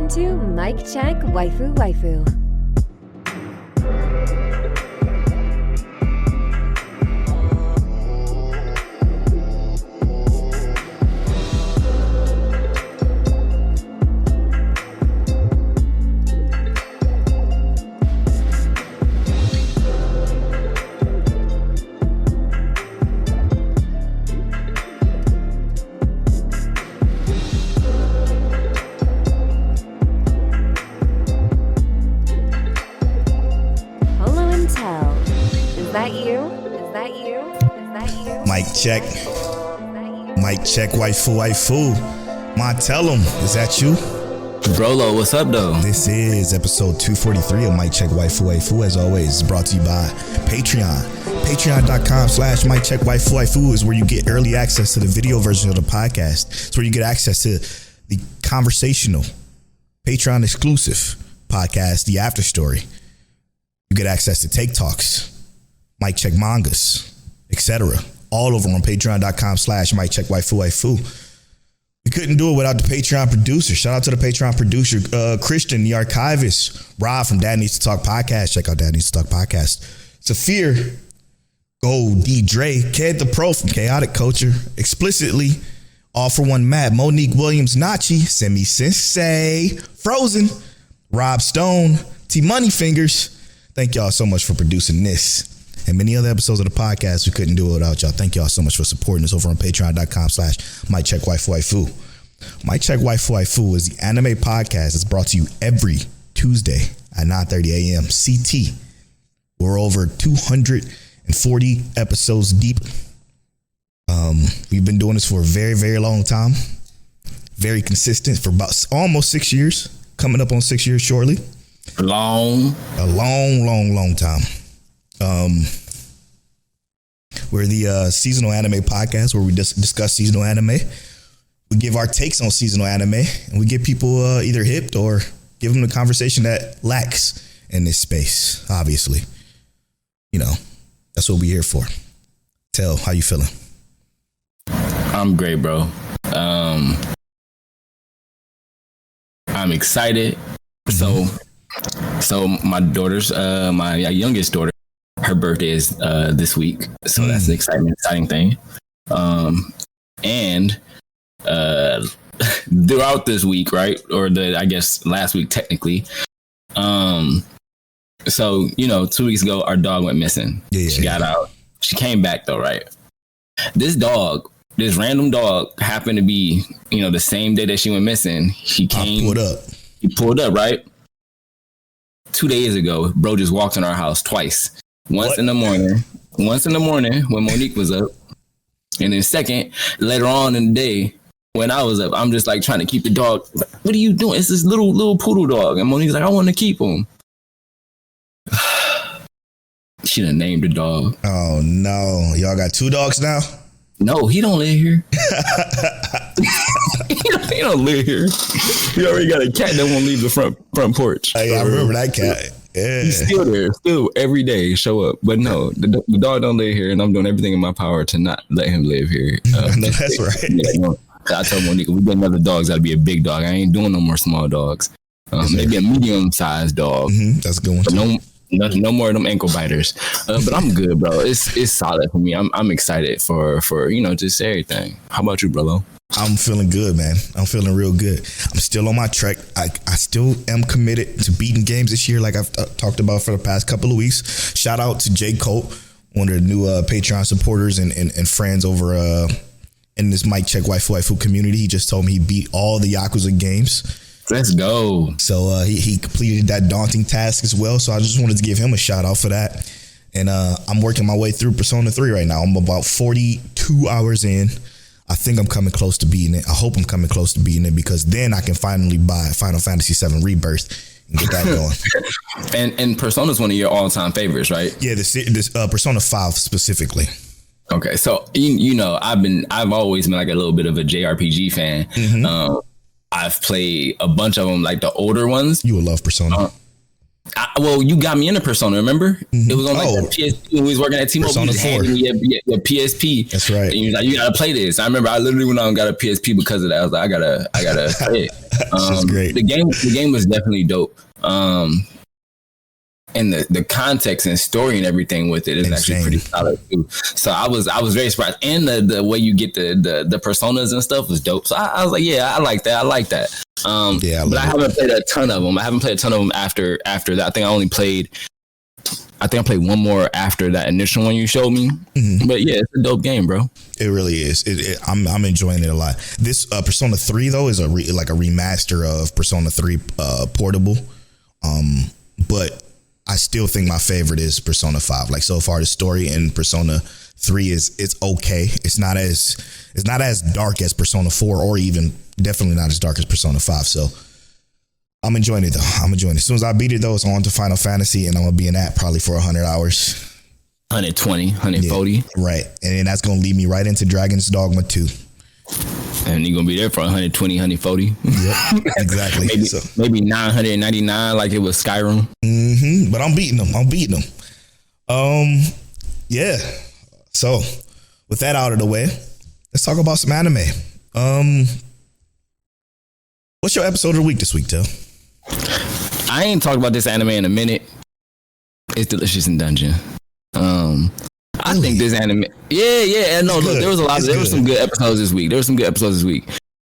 Welcome to Mic Check Waifu Waifu. Mic check, waifu. Ma, tell him, is that you? Brolo, what's up, though? This is episode 243 of Mic Check Waifu. As always, brought to you by Patreon. Patreon.com/Mic Check Waifu is where you get early access to the video version of the podcast. It's where you get access to the conversational, Patreon exclusive podcast, The After Story. You get access to Take Talks, Mic Check Mangas, etc. All over on patreon.com/Mic Check Waifu. We couldn't do it without the Patreon producer. Shout out to the Patreon producer, Christian, the archivist, Rob from Dad Needs to Talk Podcast. Check out Dad Needs to Talk Podcast. Saphir, Gold, D. Dre, Ked the Pro from Khaotic Kulture, Explicitly, All for One Matt, Monique Williams, Nachi, Semi Sensei, Frozen, Rob Stone, T Money Fingers. Thank y'all so much for producing this and many other episodes of the podcast. We couldn't do it without y'all. Thank y'all so much for supporting us over on patreon.com/Mic Check Waifu. Mic Check Waifu is the anime podcast that's brought to you every Tuesday at 9:30 a.m. CT. We're over 240 episodes deep. We've been doing this for a very, very long time. Very consistent for about almost 6 years. Coming up on 6 years shortly. A long time. We're the seasonal anime podcast where we discuss seasonal anime. We give our takes on seasonal anime, and we get people either hipped or give them the conversation that lacks in this space. Obviously, you know, that's what we're here for. Tell, how you feeling? I'm great, bro. I'm excited. So my daughter's, my youngest daughter, her birthday is this week, so that's an exciting thing. And throughout this week, right, or I guess last week technically. So 2 weeks ago, our dog went missing. She got out. She came back though, right? This random dog happened to be, the same day that she went missing. He pulled up, right? 2 days ago, bro just walked in our house twice. Once in the morning when Monique was up, and then second later on in the day when I was up. I'm just like trying to keep the dog. What are you doing? It's this little poodle dog, and Monique's like, I want to keep him. She done named the dog. Oh no, y'all got two dogs now? No, he don't live here. He don't live here. You already got a cat that won't leave the front porch. Hey, I remember that cat. Yeah. He's still there, still every day show up. But no, the dog don't live here, and I'm doing everything in my power to not let him live here. No, that's right. I told Monique, we get another dog, it's got to be a big dog. I ain't doing no more small dogs. Maybe a medium-sized dog. Mm-hmm. That's a good one too. No more of them ankle biters. But I'm good, bro. It's solid for me. I'm excited for just everything. How about you, bro? I'm feeling good, man. I'm feeling real good. I'm still on my trek. I still am committed to beating games this year, like I've talked about for the past couple of weeks. Shout out to J. Colt, one of the new Patreon supporters and friends over in this Mic Check Waifu community. He just told me he beat all the Yakuza games. Let's go. So he completed that daunting task as well. So I just wanted to give him a shout out for that. And I'm working my way through Persona 3 right now. I'm about 42 hours in. I think I'm coming close to beating it. I hope I'm coming close to beating it, because then I can finally buy Final Fantasy VII Rebirth and get that going. and Persona is one of your all-time favorites, right? Yeah, this Persona 5 specifically. Okay, so I've always been like a little bit of a JRPG fan. Mm-hmm. I've played a bunch of them, like the older ones. You would love Persona. Well, you got me into Persona, remember? Mm-hmm. It was on the PSP when we was working at T-Mobile. Persona 4. Your PSP. That's right. And you was like, you gotta play this. I remember I literally went out and got a PSP because of that. I was like, I gotta play it. That's great. The game was definitely dope. And the context and story and everything with it is actually pretty solid too. So I was very surprised. And the way you get the personas and stuff was dope. So I was like, yeah, I like that. But I haven't played a ton of them. After that. I think I played one more after that initial one you showed me. Mm-hmm. But yeah, it's a dope game, bro. It really is. I'm enjoying it a lot. This Persona 3 though is a remaster of Persona 3 Portable. But I still think my favorite is Persona 5. Like so far, the story in Persona 3 it's okay. It's not as dark as Persona 4, or even definitely not as dark as Persona 5. So I'm enjoying it though. As soon as I beat it though, it's on to Final Fantasy, and I'm gonna be in that probably for 100 hours. 120, 140. Yeah, right. And then that's gonna lead me right into Dragon's Dogma 2. And you're gonna be there for 120, 140. Yep, exactly. maybe 999 like it was Skyrim. Mm-hmm. But I'm beating them. Yeah. So with that out of the way, let's talk about some anime. What's your episode of the week this week, Till? I ain't talked about this anime in a minute. It's Delicious in Dungeon. I think this anime, no, look, there was some good episodes this week.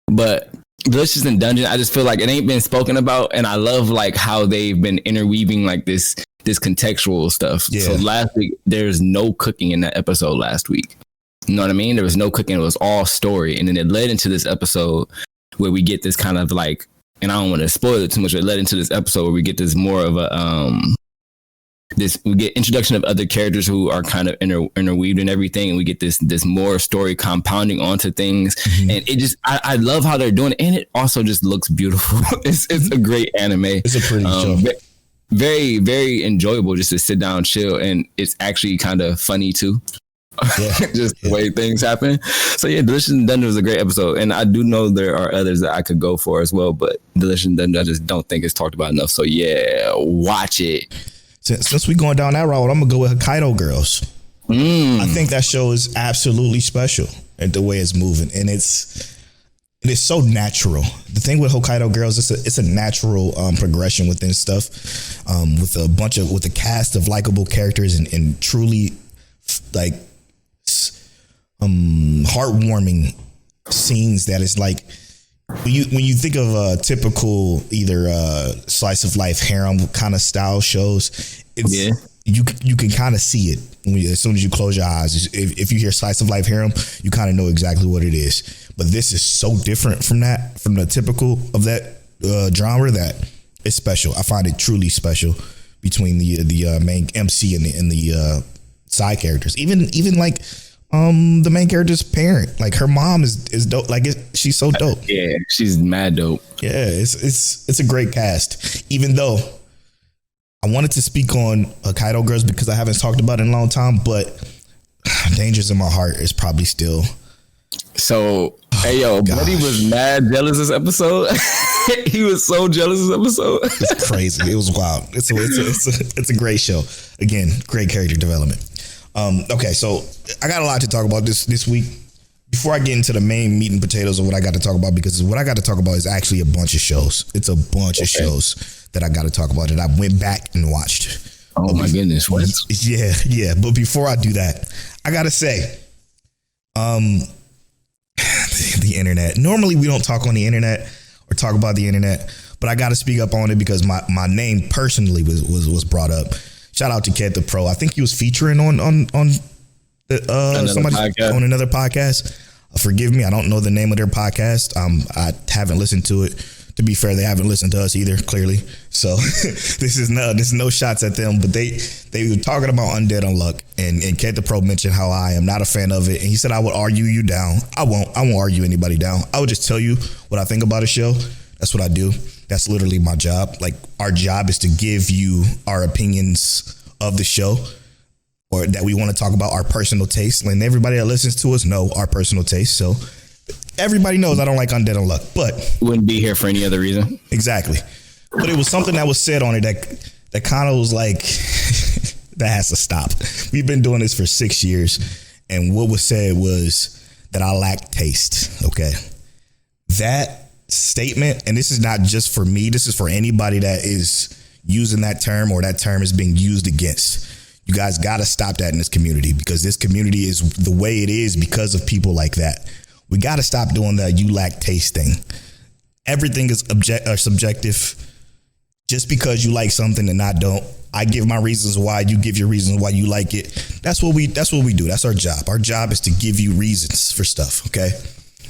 But Delicious in Dungeon, I just feel like it ain't been spoken about, and I love like how they've been interweaving like this contextual stuff. Yeah. So last week there's no cooking in that episode last week. You know what I mean? There was no cooking, it was all story, and then it led into this episode where we get this kind of like, and I don't want to spoil it too much, but it led into this episode where we get this more of a we get introduction of other characters who are kind of interweaved and everything, and we get this more story compounding onto things. Mm-hmm. And it just I love how they're doing it, and it also just looks beautiful. It's a great anime. It's a pretty show. Very, very enjoyable just to sit down, chill, and it's actually kind of funny too. Yeah. Just the way things happen. So yeah, Delicious in Dungeon was a great episode, and I do know there are others that I could go for as well, but Delicious in Dungeon I just don't think it's talked about enough. So yeah, watch it. Since we going down that road, I'm gonna go with Hokkaido Girls. I think that show is absolutely special at the way it's moving, and it is so natural. The thing with Hokkaido Girls, it's a natural progression within stuff, with a cast of likable characters and truly like heartwarming scenes that is like. When you think of a typical either slice of life harem kind of style shows, you can kind of see it as soon as you close your eyes. If you hear slice of life harem, you kind of know exactly what it is. But this is so different from the typical of that genre that it's special. I find it truly special between the main MC and the side characters. Even like. The main character's parent, like her mom is dope. Like she's so dope. Yeah, she's mad dope. Yeah, it's a great cast. Even though I wanted to speak on Hokkaido Girls because I haven't talked about it in a long time, but Dangers in My Heart is probably still. So, hey yo, Buddy was mad jealous this episode. He was so jealous this episode. It's crazy. It was wild. It's a great show. Again, great character development. Okay, so I got a lot to talk about this week. Before I get into the main meat and potatoes of what I got to talk about, because what I got to talk about is actually a bunch of shows. It's a bunch of shows that I got to talk about that I went back and watched. Oh my goodness, what? Yeah. But before I do that, I got to say, the internet. Normally we don't talk on the internet or talk about the internet, but I got to speak up on it because my name personally was brought up. Shout out to Ked the Pro. I think he was featuring on another podcast. Forgive me, I don't know the name of their podcast. I haven't listened to it. To be fair, they haven't listened to us either, clearly. So this is no shots at them. But they were talking about Undead Unluck, and Ked the Pro mentioned how I am not a fan of it, and he said I would argue you down. I won't argue anybody down. I would just tell you what I think about a show. That's what I do. That's literally my job. Like, our job is to give you our opinions of the show, or that we want to talk about our personal taste. And everybody that listens to us know our personal taste. So everybody knows I don't like Undead Unluck, but wouldn't be here for any other reason. Exactly. But it was something that was said on it that kind of was like, that has to stop. We've been doing this for 6 years, and what was said was that I lack taste. Okay. That statement, and this is not just for me, this is for anybody that is using that term or that term is being used against. You guys got to stop that in this community, because this community is the way it is because of people like that. We got to stop doing the you lack taste thing. Everything is subjective. Just because you like something and I don't, I give my reasons why, you give your reasons why you like it. That's what we do. That's our job. Our job is to give you reasons for stuff. Okay.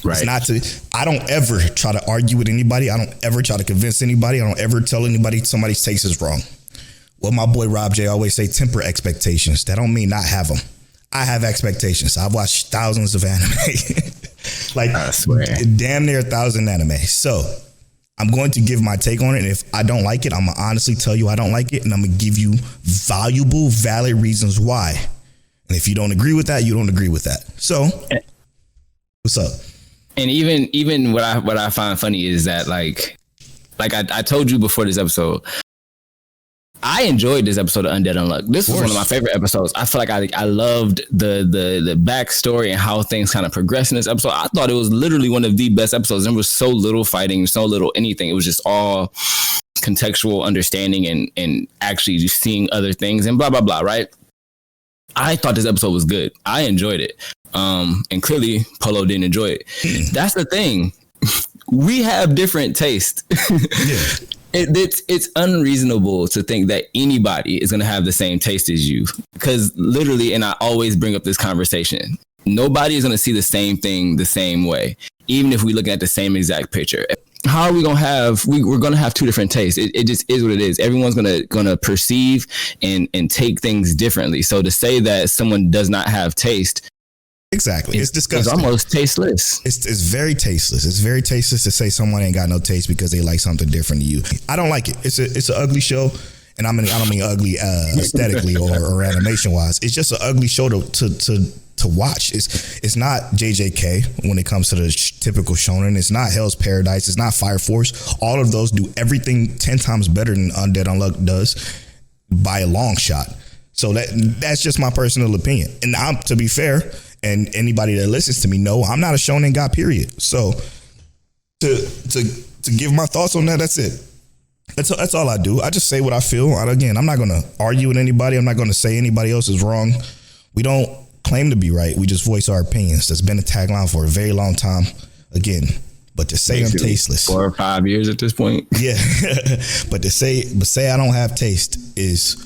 Right. It's not to, I don't ever try to argue with anybody. I don't ever try to convince anybody. I don't ever tell anybody somebody's taste is wrong. Well, my boy Rob J always say, temper expectations. That don't mean not have them. I have expectations. I've watched thousands of anime. Like, I swear, damn near 1,000 anime. So I'm going to give my take on it. And if I don't like it, I'm going to honestly tell you I don't like it. And I'm going to give you valuable, valid reasons why. And if you don't agree with that, you don't agree with that. So what's up? And even what I find funny is that like I told you before this episode, I enjoyed this episode of Undead Unluck. This was one of my favorite episodes. I feel like I loved the backstory and how things kind of progressed in this episode. I thought it was literally one of the best episodes. There was so little fighting, so little anything. It was just all contextual understanding and actually just seeing other things and blah, blah, blah, right? I thought this episode was good. I enjoyed it. And clearly Polow didn't enjoy it. That's the thing. We have different taste. Yeah. It's unreasonable to think that anybody is going to have the same taste as you, because literally, and I always bring up this conversation, nobody is going to see the same thing the same way, even if we look at the same exact picture. How are we going to have, we're going to have two different tastes. It just is what it is. Everyone's going to perceive and take things differently. So to say that someone does not have taste, exactly, it's disgusting. It's almost tasteless. It's very tasteless. It's very tasteless to say someone ain't got no taste because they like something different to you. I don't like it. It's an ugly show, and I don't mean ugly aesthetically or animation wise. It's just an ugly show to watch. It's not JJK when it comes to the typical shonen. It's not Hell's Paradise. It's not Fire Force. All of those do everything 10 times better than Undead Unluck does by a long shot. So that's just my personal opinion. And to be fair, and anybody that listens to me know I'm not a shonen guy, period. So to give my thoughts on that, that's it. That's all I do. I just say what I feel. Again, I'm not going to argue with anybody. I'm not going to say anybody else is wrong. We don't claim to be right. We just voice our opinions. That's been a tagline for a very long time. Again, but to say I'm tasteless, 4 or 5 years at this point. Yeah. but say I don't have taste is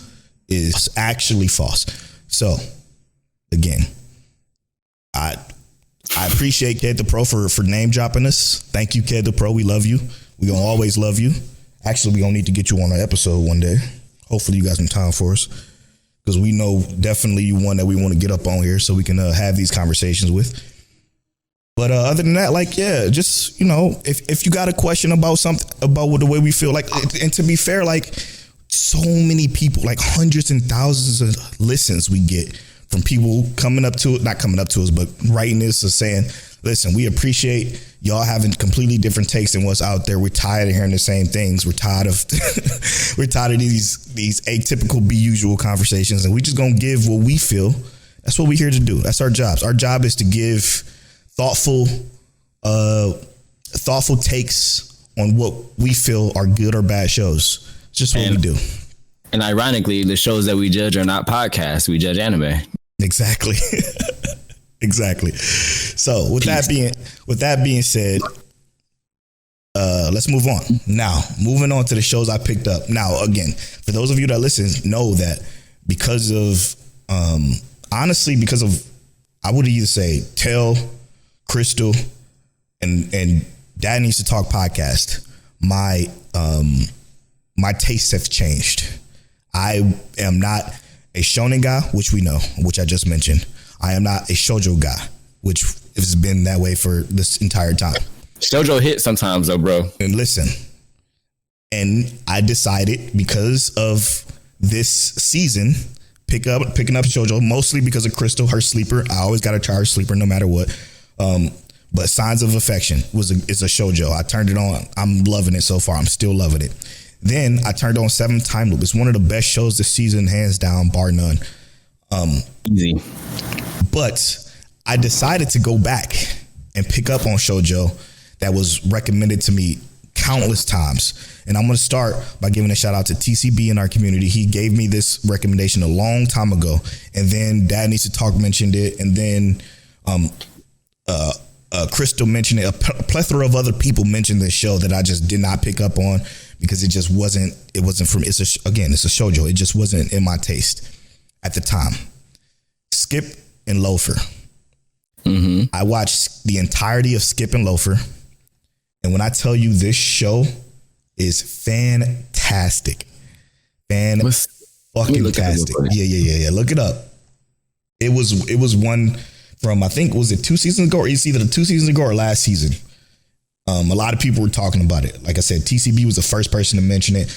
actually false. So again, I appreciate Ked the Pro for name dropping us. Thank you, Ked the Pro. We love you. We gonna always love you. Actually, we gonna need to get you on an episode one day. Hopefully you got some time for us, because we know definitely you one that we want to get up on here so we can have these conversations with. But other than that, like, yeah, just, if you got a question about something, about the way we feel, like, and to be fair, like, so many people, like hundreds and thousands of listens we get from people not coming up to us, but writing this or saying, listen, we appreciate y'all having completely different takes than what's out there. We're tired of hearing the same things. We're tired of these atypical, be usual conversations, and we just gonna give what we feel. That's what we're here to do. That's our jobs. Our job is to give thoughtful takes on what we feel are good or bad shows. It's just what we do. And ironically, the shows that we judge are not podcasts. We judge anime. Exactly. Exactly. So with that being said, let's move on. Now, moving on to the shows I picked up. Now, again, for those of you that listen, know that because of, I would either say Tell, Crystal, and Dad Needs to Talk podcast, my tastes have changed. I am not a shonen guy, which we know, which I just mentioned. I am not a shoujo guy, which has been that way for this entire time. Shoujo hit sometimes though, bro. And listen, and I decided because of this season, picking up shoujo, mostly because of Crystal, her sleeper. I always got to try her sleeper no matter what. But Signs of Affection is a shoujo. I turned it on. I'm loving it so far. I'm still loving it. Then I turned on 7 Time Loop. It's one of the best shows this season, hands down, bar none. Easy. But I decided to go back and pick up on shoujo that was recommended to me countless times. And I'm going to start by giving a shout out to TCB in our community. He gave me this recommendation a long time ago. And then Dad Needs to Talk mentioned it. And then Crystal mentioned it. A plethora of other people mentioned this show that I just did not pick up on because it wasn't from, it's a shoujo. It just wasn't in my taste at the time. Skip and Loafer. Mm-hmm. I watched the entirety of Skip and Loafer. And when I tell you this show is fantastic. Fan-fucking-tastic. Yeah. Look it up. It was one from, I think, was it 2 seasons ago? Or it's either 2 seasons ago or last season. A lot of people were talking about it. Like I said, TCB was the first person to mention it.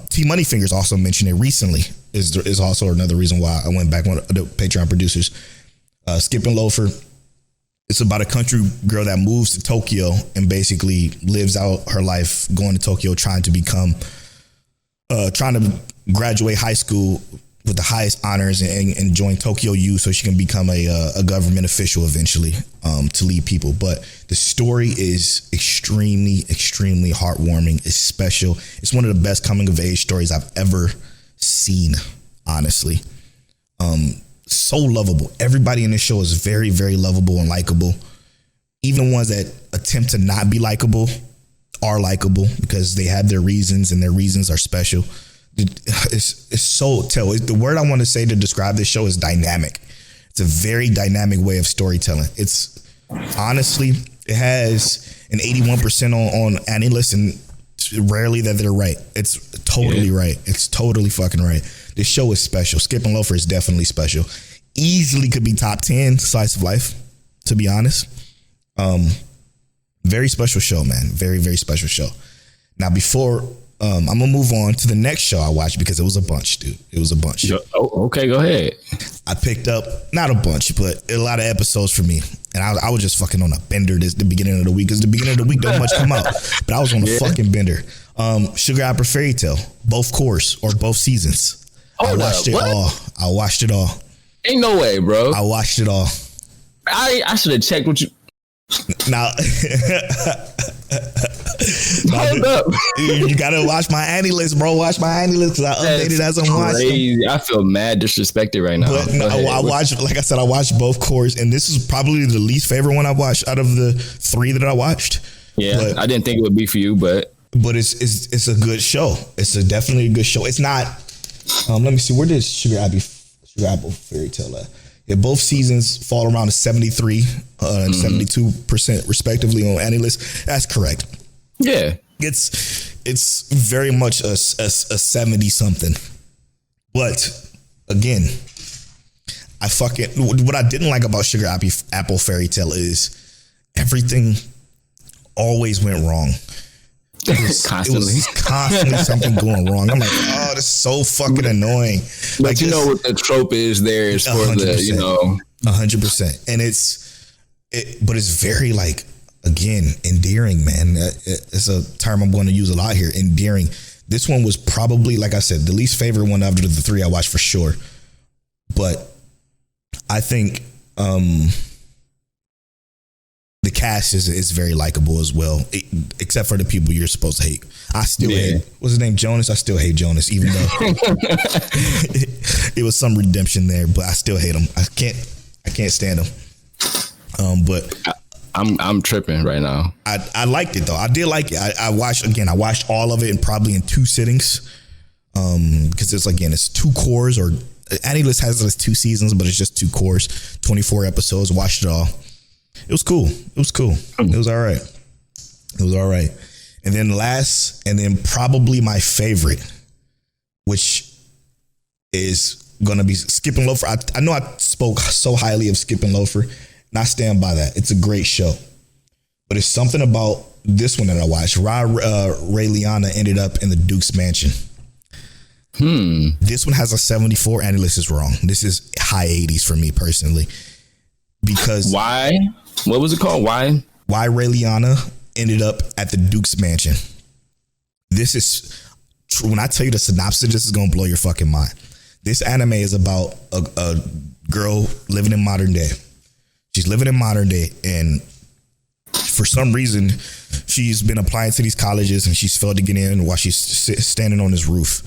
T Moneyfingers also mentioned it recently. Is also another reason why I went back, one of the Patreon producers. Skip and Loafer. It's about a country girl that moves to Tokyo and basically lives out her life going to Tokyo, trying to graduate high school with the highest honors and join Tokyo U so she can become a government official eventually to lead people. But the story is extremely, extremely heartwarming. It's special. It's one of the best coming of age stories I've ever seen, honestly. So lovable. Everybody in this show is very, very lovable and likable. Even the ones that attempt to not be likable are likable because they have their reasons and their reasons are special. It's so the word I want to say to describe this show is dynamic. It's a very dynamic way of storytelling. It's honestly, it has an 81% on AniList, and rarely that they're right. It's totally right. It's totally fucking right. This show is special. Skip and Loafer is definitely special. Easily could be top 10 slice of life, to be honest. Very special show, man. Very, very special show. Now, before I'm gonna move on to the next show I watched because it was a bunch, dude. It was a bunch. Oh, okay, go ahead. I picked up not a bunch, but a lot of episodes for me, and I was just fucking on a bender the beginning of the week because the beginning of the week don't much come out, but I was on a fucking bender. Sugar Opera Fairytale, both course or both seasons. I watched it all. I watched it all. Ain't no way, bro. I watched it all. I should have checked what you. Now, hold up. You gotta watch my AniList, bro. Watch my AniList because I updated as I'm watching. I feel mad disrespected right now. But I watched, like I said, I watched both cores, and this is probably the least favorite one I watched out of the 3 that I watched. Yeah, but I didn't think it would be for you, but it's a good show. It's definitely a good show. It's not. Let me see. Where did Sugar Apple Fairytale at? Yeah, both seasons fall around 73 and 72% respectively on AniList. That's correct. Yeah, it's very much a 70 something. But again, what I didn't like about Sugar Apple Fairytale is everything always went wrong. It was constantly something going wrong. I'm like, oh, this is so fucking annoying. But like, you know what the trope is there is for 100%, the 100%. And but it's very like, again, endearing, man. It's a term I'm going to use a lot here. Endearing. This one was probably, like I said, the least favorite one out of the 3 I watched for sure. But I think the cast is very likable as well, except for the people you're supposed to hate. I still hate, what's his name, Jonas? I still hate Jonas, even though it was some redemption there, but I still hate him. I can't stand him. But I'm tripping right now. I liked it though. I did like it. I watched all of it and probably in 2 sittings. Because it's 2 cores, or AniList has it as 2 seasons, but it's just 2 cores, 24 episodes. Watched it all. It was cool. It was all right. And then probably my favorite, which is going to be Skip and Loafer. I know I spoke so highly of Skip and Loafer, and I stand by that. It's a great show. But it's something about this one that I watched. Raeleona ended up in the Duke's mansion. This one has a 74. AniList is wrong. This is high 80s for me personally. Because why? What was it called? Why Raeleona ended up at the Duke's mansion. This is when I tell you the synopsis, this is gonna blow your fucking mind. This anime is about a girl living in modern day. She's living in modern day, and for some reason, she's been applying to these colleges and she's failed to get in while she's standing on this roof.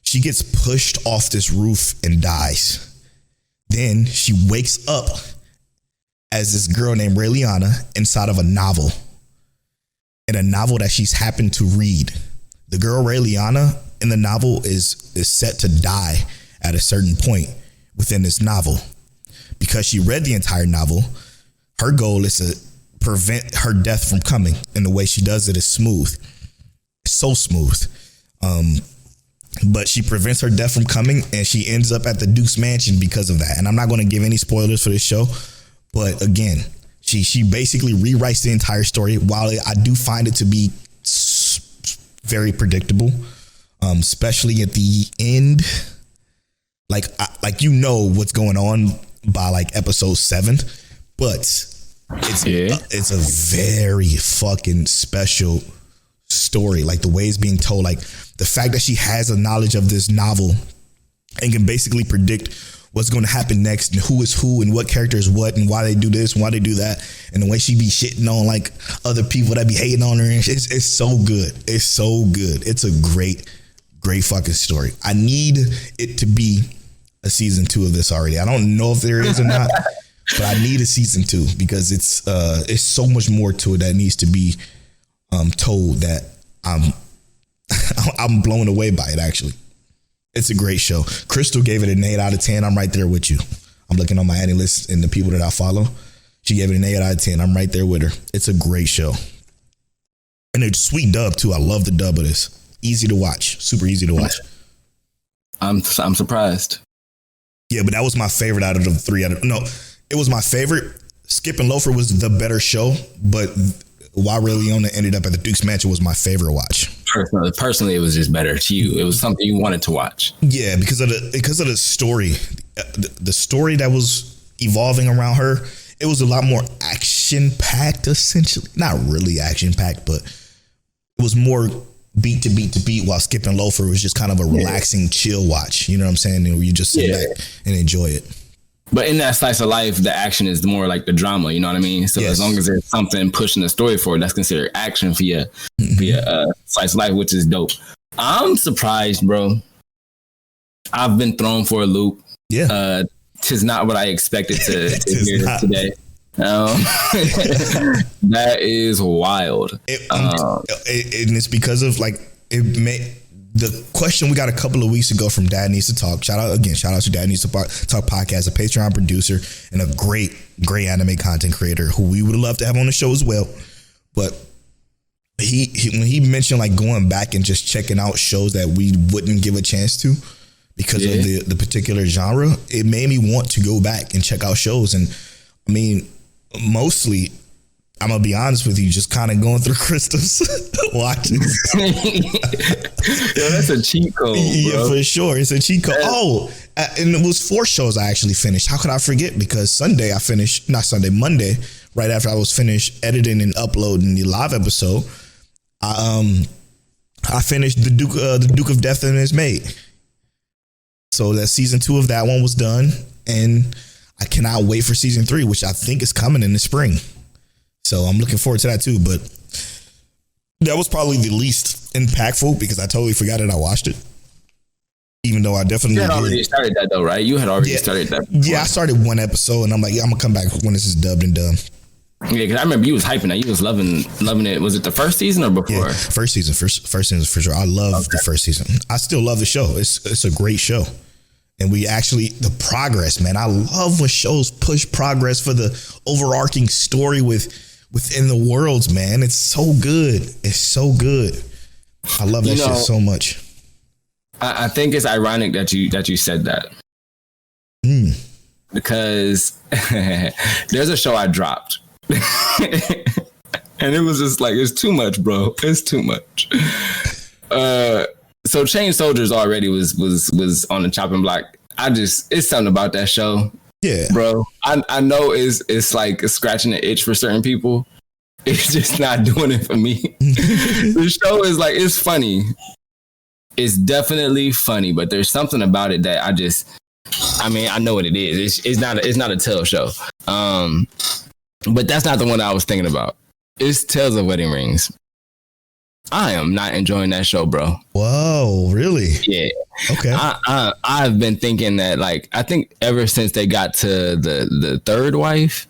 She gets pushed off this roof and dies. Then she wakes up as this girl named Raeleona inside of a novel. In a novel that she's happened to read. The girl Raeleona in the novel is set to die at a certain point within this novel. Because she read the entire novel, her goal is to prevent her death from coming. And the way she does it is smooth. It's so smooth. But she prevents her death from coming and she ends up at the Duke's mansion because of that. And I'm not going to give any spoilers for this show. But again, she basically rewrites the entire story. While I do find it to be very predictable, especially at the end, like what's going on by like episode 7, but it's a very fucking special story. Like the way it's being told, like the fact that she has a knowledge of this novel and can basically predict what's going to happen next and who is who and what character is what and why they do this and why they do that, and the way she be shitting on like other people that be hating on her, and it's so good. It's so good. It's a great fucking story. I need it to be a season 2 of this already. I don't know if there is or not, but I need a season 2 because it's so much more to it that needs to be told that I'm blown away by it. Actually, it's a great show. Crystal gave it an 8 out of 10. I'm right there with you. I'm looking on my Annie list and the people that I follow. She gave it an 8 out of 10. I'm right there with her. It's a great show. And it's sweet dub too. I love the dub of this. Easy to watch. Super easy to watch. I'm surprised. Yeah, but that was my favorite out of the 3. It was my favorite. Skip and Loafer was the better show, but why Raeleona ended up at the Duke's Mansion was my favorite watch. Personally, it was just better to you. It was something you wanted to watch. Yeah, because of the story, the story that was evolving around her. It was a lot more action packed, essentially. Not really action packed, but it was more beat to beat to beat. While Skip and Loafer was just kind of a relaxing, chill watch. You know what I'm saying? Where you just sit back and enjoy it. But in that slice of life, the action is more like the drama. You know what I mean? So as long as there's something pushing the story forward, that's considered action for your slice of life, which is dope. I'm surprised, bro. I've been thrown for a loop. Yeah. 'Tis not what I expected to hear today. That is wild. And it's because of like the question we got a couple of weeks ago from Dad Needs to Talk. Shout out to Dad Needs to Talk podcast, a Patreon producer and a great anime content creator who we would love to have on the show as well. But he when he mentioned like going back and just checking out shows that we wouldn't give a chance to because of the particular genre, it made me want to go back and check out shows. And I mean, mostly, I'm gonna be honest with you, just kind of going through Crystal's watches. Yo, that's a cheat code, bro. Yeah, for sure, it's a cheat code. And it was 4 shows I actually finished. How could I forget? Because Monday, right after I was finished editing and uploading the live episode, I finished the Duke of Death and his maid. So that season 2 of that one was done, and I cannot wait for season 3, which I think is coming in the spring. So I'm looking forward to that too. But that was probably the least impactful because I totally forgot that I watched it. Even though I definitely had already started that though, right? You had already started that before. Yeah, I started 1 episode and I'm like, I'm gonna come back when this is dubbed and done. Yeah, because I remember you was hyping that. You was loving it. Was it the first season or before? Yeah, first season for sure. I love the first season. I still love the show. It's a great show. And we actually, the progress, man. I love when shows push progress for the overarching story within the worlds, man. It's so good. It's so good. I love that shit so much. I think it's ironic that you said that. Because there's a show I dropped. And it was just like, it's too much, bro. It's too much. So Chain Soldiers already was on the chopping block. It's something about that show. Yeah, bro. I know it's like scratching the itch for certain people. It's just not doing it for me. The show is like, it's funny. It's definitely funny, but there's something about it that I know what it is. It's not a tell show. But that's not the one I was thinking about. It's Tales of Wedding Rings. I am not enjoying that show, bro. Whoa, really? Yeah. Okay. I've been thinking that, like, I think ever since they got to the third wife.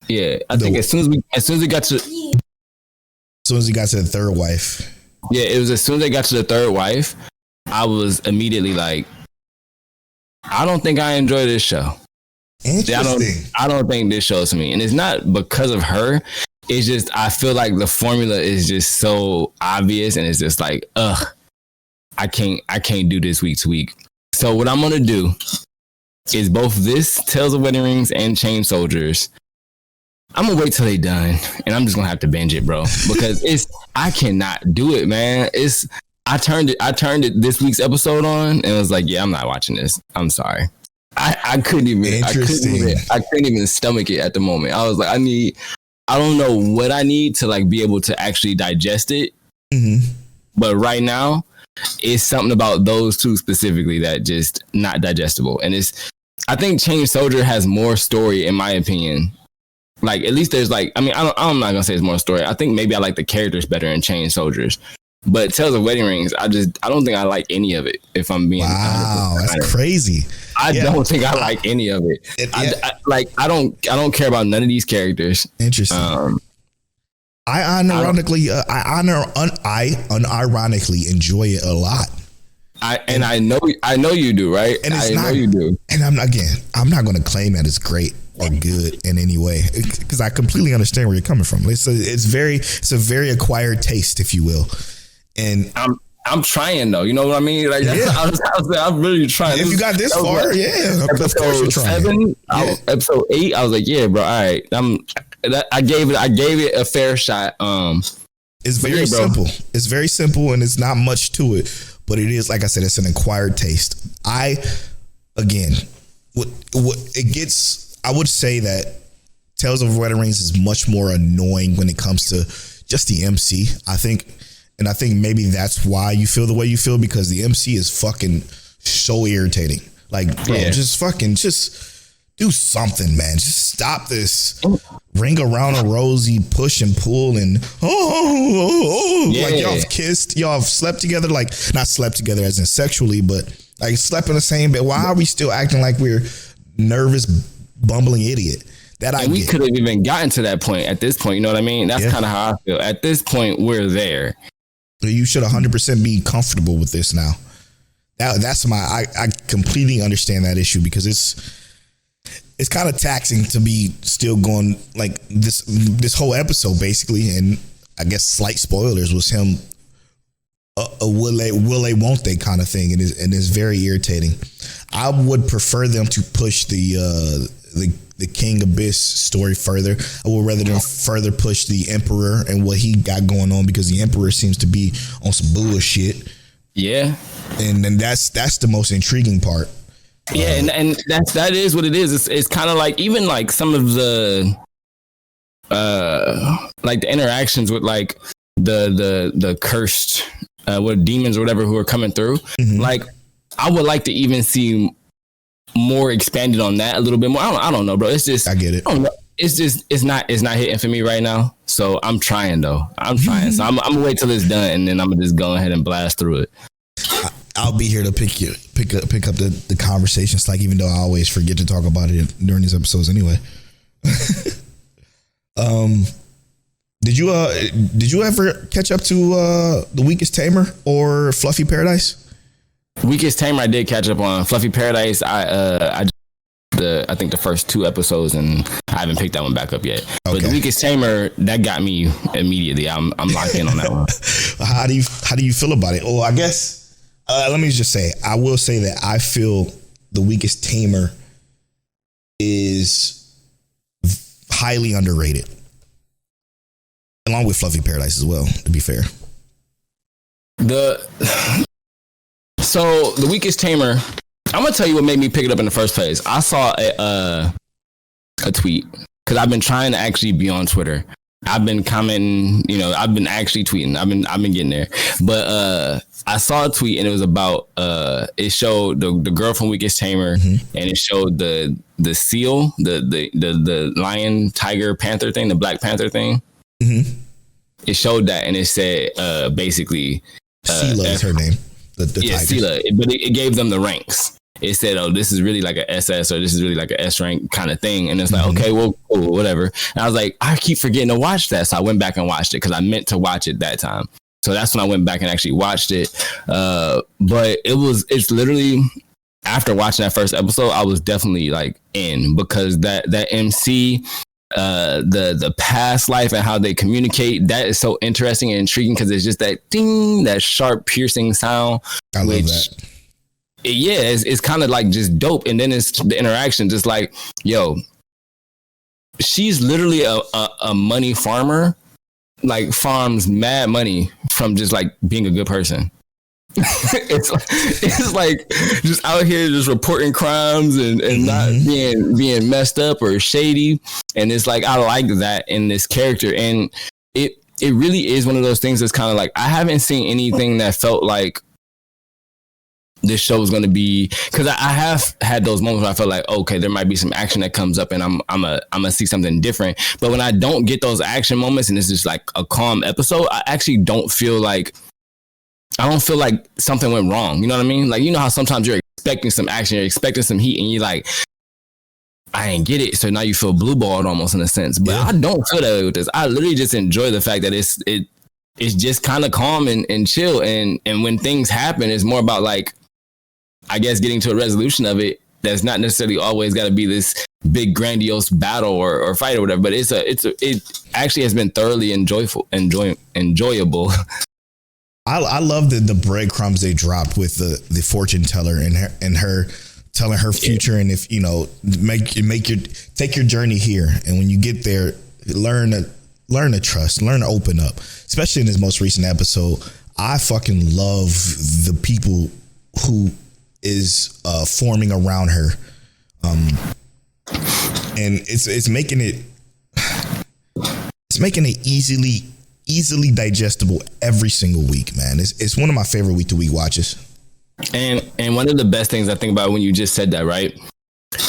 Yeah, I think as soon as he got to the third wife. Yeah, it was as soon as they got to the third wife, I was immediately like, I don't think I enjoy this show. Interesting. I don't think this show's me, and it's not because of her. It's just I feel like the formula is just so obvious, and it's just like, I can't do this week to week. So what I'm gonna do is both this Tales of Wedding Rings and Chain Soldiers. I'm gonna wait till they done, and I'm just gonna have to binge it, bro, because I cannot do it, man. I turned it this week's episode on, and it was like, yeah, I'm not watching this. I'm sorry. I couldn't even stomach it at the moment. I was like, I don't know what I need to like be able to actually digest it. Mm-hmm. But right now, it's something about those two specifically that just not digestible. And I think Chain Soldier has more story, in my opinion. Like, at least there's like, I mean, I'm not gonna say it's more story. I think maybe I like the characters better in Chain Soldiers. But Tales of Wedding Rings, I don't think I like any of it, if I'm being wow, that's crazy. I don't think I like any of it. I don't care about none of these characters. Interesting. I unironically enjoy it a lot. I know you do, right? And I know you do. And I'm not going to claim that it's great or good in any way, because I completely understand where you're coming from. It's a very acquired taste, if you will. And I'm trying though, you know what I mean? Like, I'm really trying. If you got this far, episode 7, episode 8, I was like, yeah, bro, all right. I gave it a fair shot. It's very simple. It's very simple, and it's not much to it, but it is, like I said, it's an acquired taste. I would say that Tales of Wedding Rings is much more annoying when it comes to just the MC. I think maybe that's why you feel the way you feel, because the MC is fucking so irritating. Like, bro, just do something, man. Just stop this ring around a rosy push and pull and like y'all have kissed, y'all have slept together, like not slept together as in sexually, but like slept in the same bed. Why are we still acting like we're nervous, bumbling idiot? We could have even gotten to that point at this point. You know what I mean? That's kind of how I feel. At this point, we're there. You should 100% be comfortable with this now. I completely understand that issue, because it's kind of taxing to be still going like this whole episode basically, and I guess slight spoilers was him will they won't they kind of thing, and it's very irritating. I would prefer them to push the King Abyss story further. I would rather them further push the Emperor and what he got going on, because the Emperor seems to be on some bullshit. Yeah. And then that's the most intriguing part. Yeah, and that is what it is. It's kind of like, even like some of the like the interactions with like the cursed what demons or whatever who are coming through. Mm-hmm. Like, I would like to even see more expanded on that a little bit more. I don't know, bro. It's just, I get it. I don't know. It's not hitting for me right now. So I'm trying though. So I'm gonna wait till it's done, and then I'm gonna just go ahead and blast through it. I'll be here to pick up the conversations, like, even though I always forget to talk about it during these episodes anyway. Did you ever catch up to The Weakest Tamer or Fluffy Paradise? Weakest Tamer I did catch up on. Fluffy Paradise, I think the first 2 episodes, and I haven't picked that one back up yet. Okay. But The Weakest Tamer, that got me immediately. I'm locked in on that one. How do you feel about it? Oh, I guess let me just say, I will say that I feel The Weakest Tamer is highly underrated, along with Fluffy Paradise as well, to be fair. So The Weakest Tamer, I'm gonna tell you what made me pick it up in the first place. I saw a tweet, because I've been trying to actually be on Twitter. I've been commenting, I've been actually tweeting. I've been getting there. But I saw a tweet and it was about it showed the girl from Weakest Tamer, and it showed the seal, the lion, tiger, panther thing, the Black Panther thing. Mm-hmm. It showed that, and it said basically Sela is her name. The tiger. Sela, but it gave them the ranks. It said, oh, this is really like a SS, or this is really like a S rank kind of thing. And it's like, okay, well, cool, whatever. And I was like, I keep forgetting to watch that. So I went back and watched it because I meant to watch it that time. So that's when I went back and actually watched it. But it's literally, after watching that first episode, I was definitely like in, because that MC, the past life and how they communicate, that is so interesting and intriguing, because it's just that ding, that sharp piercing sound. I love that. Yeah, it's kind of like just dope. And then it's the interaction, just like, yo, she's literally a money farmer, like farms mad money from just like being a good person. it's like just out here just reporting crimes and not being messed up or shady. And it's like, I like that in this character. And it really is one of those things that's kind of like, I haven't seen anything that felt like this show is going to be, because I have had those moments where I felt like, okay, there might be some action that comes up and I'm gonna see something different. But when I don't get those action moments and it's just like a calm episode, I actually don't feel like something went wrong. You know what I mean? Like, you know how sometimes you're expecting some action, you're expecting some heat, and you're like, I ain't get it. So now you feel blue balled almost, in a sense. But I don't feel that way with this. I literally just enjoy the fact that it's just kind of calm and chill. And when things happen, it's more about like, I guess, getting to a resolution of it. That's not necessarily always got to be this big grandiose battle or fight or whatever. But it actually has been thoroughly enjoyable. I love the breadcrumbs they dropped with the fortune teller and her telling her future. And if, take your journey here. And when you get there, learn to trust, learn to open up, especially in this most recent episode. I fucking love the people who is forming around her. And it's making it easily digestible every single week, man. It's one of my favorite week to week watches. And one of the best things I think about when you just said that, right?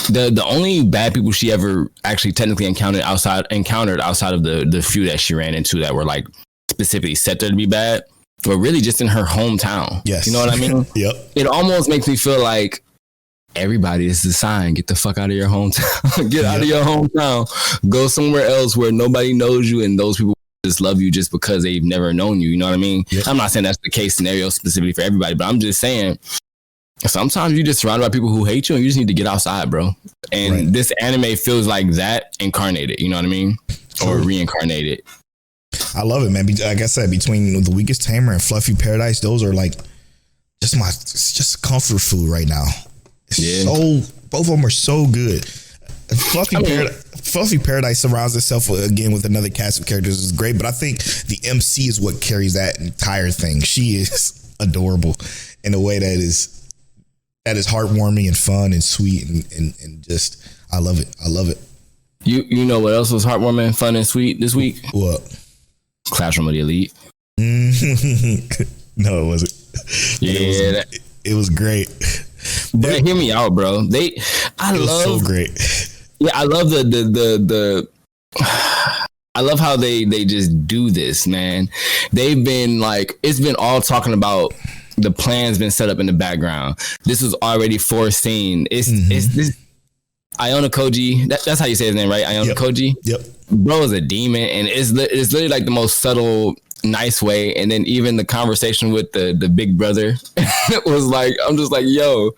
The only bad people she ever actually technically encountered outside of the few that she ran into that were like specifically set there to be bad, were really just in her hometown. Yes. You know what I mean? Yep. It almost makes me feel like everybody, this is a sign. Get the fuck out of your hometown. Get out of your hometown. Go somewhere else where nobody knows you and those people just love you just because they've never known you. You know what I mean? Yep. I'm not saying that's the case scenario specifically for everybody, but I'm just saying sometimes you just surrounded by people who hate you and you just need to get outside, bro. And this anime feels like that incarnated. You know what I mean? Or reincarnated. I love it, man. Like I said, between The Weakest Tamer and Fluffy Paradise, those are like it's just comfort food right now. Both of them are so good. Fluffy Paradise surrounds itself again with another cast of characters is great, but I think the MC is what carries that entire thing. She is adorable in a way that is heartwarming and fun and sweet and just I love it. I love it. You know what else was heartwarming, fun, and sweet this week? What? Classroom of the Elite. No, it wasn't. Yeah, it was great. But hear me out, bro. It was so great. Yeah, I love the I love how they just do this, man. They've been like, it's been all talking about the plan's been set up in the background. This was already foreseen. It's this Iona Koji. That's how you say his name, right? Iona Koji. Yep. Bro is a demon, and it's literally like the most subtle, nice way. And then even the conversation with the big brother was like, I'm just like, yo,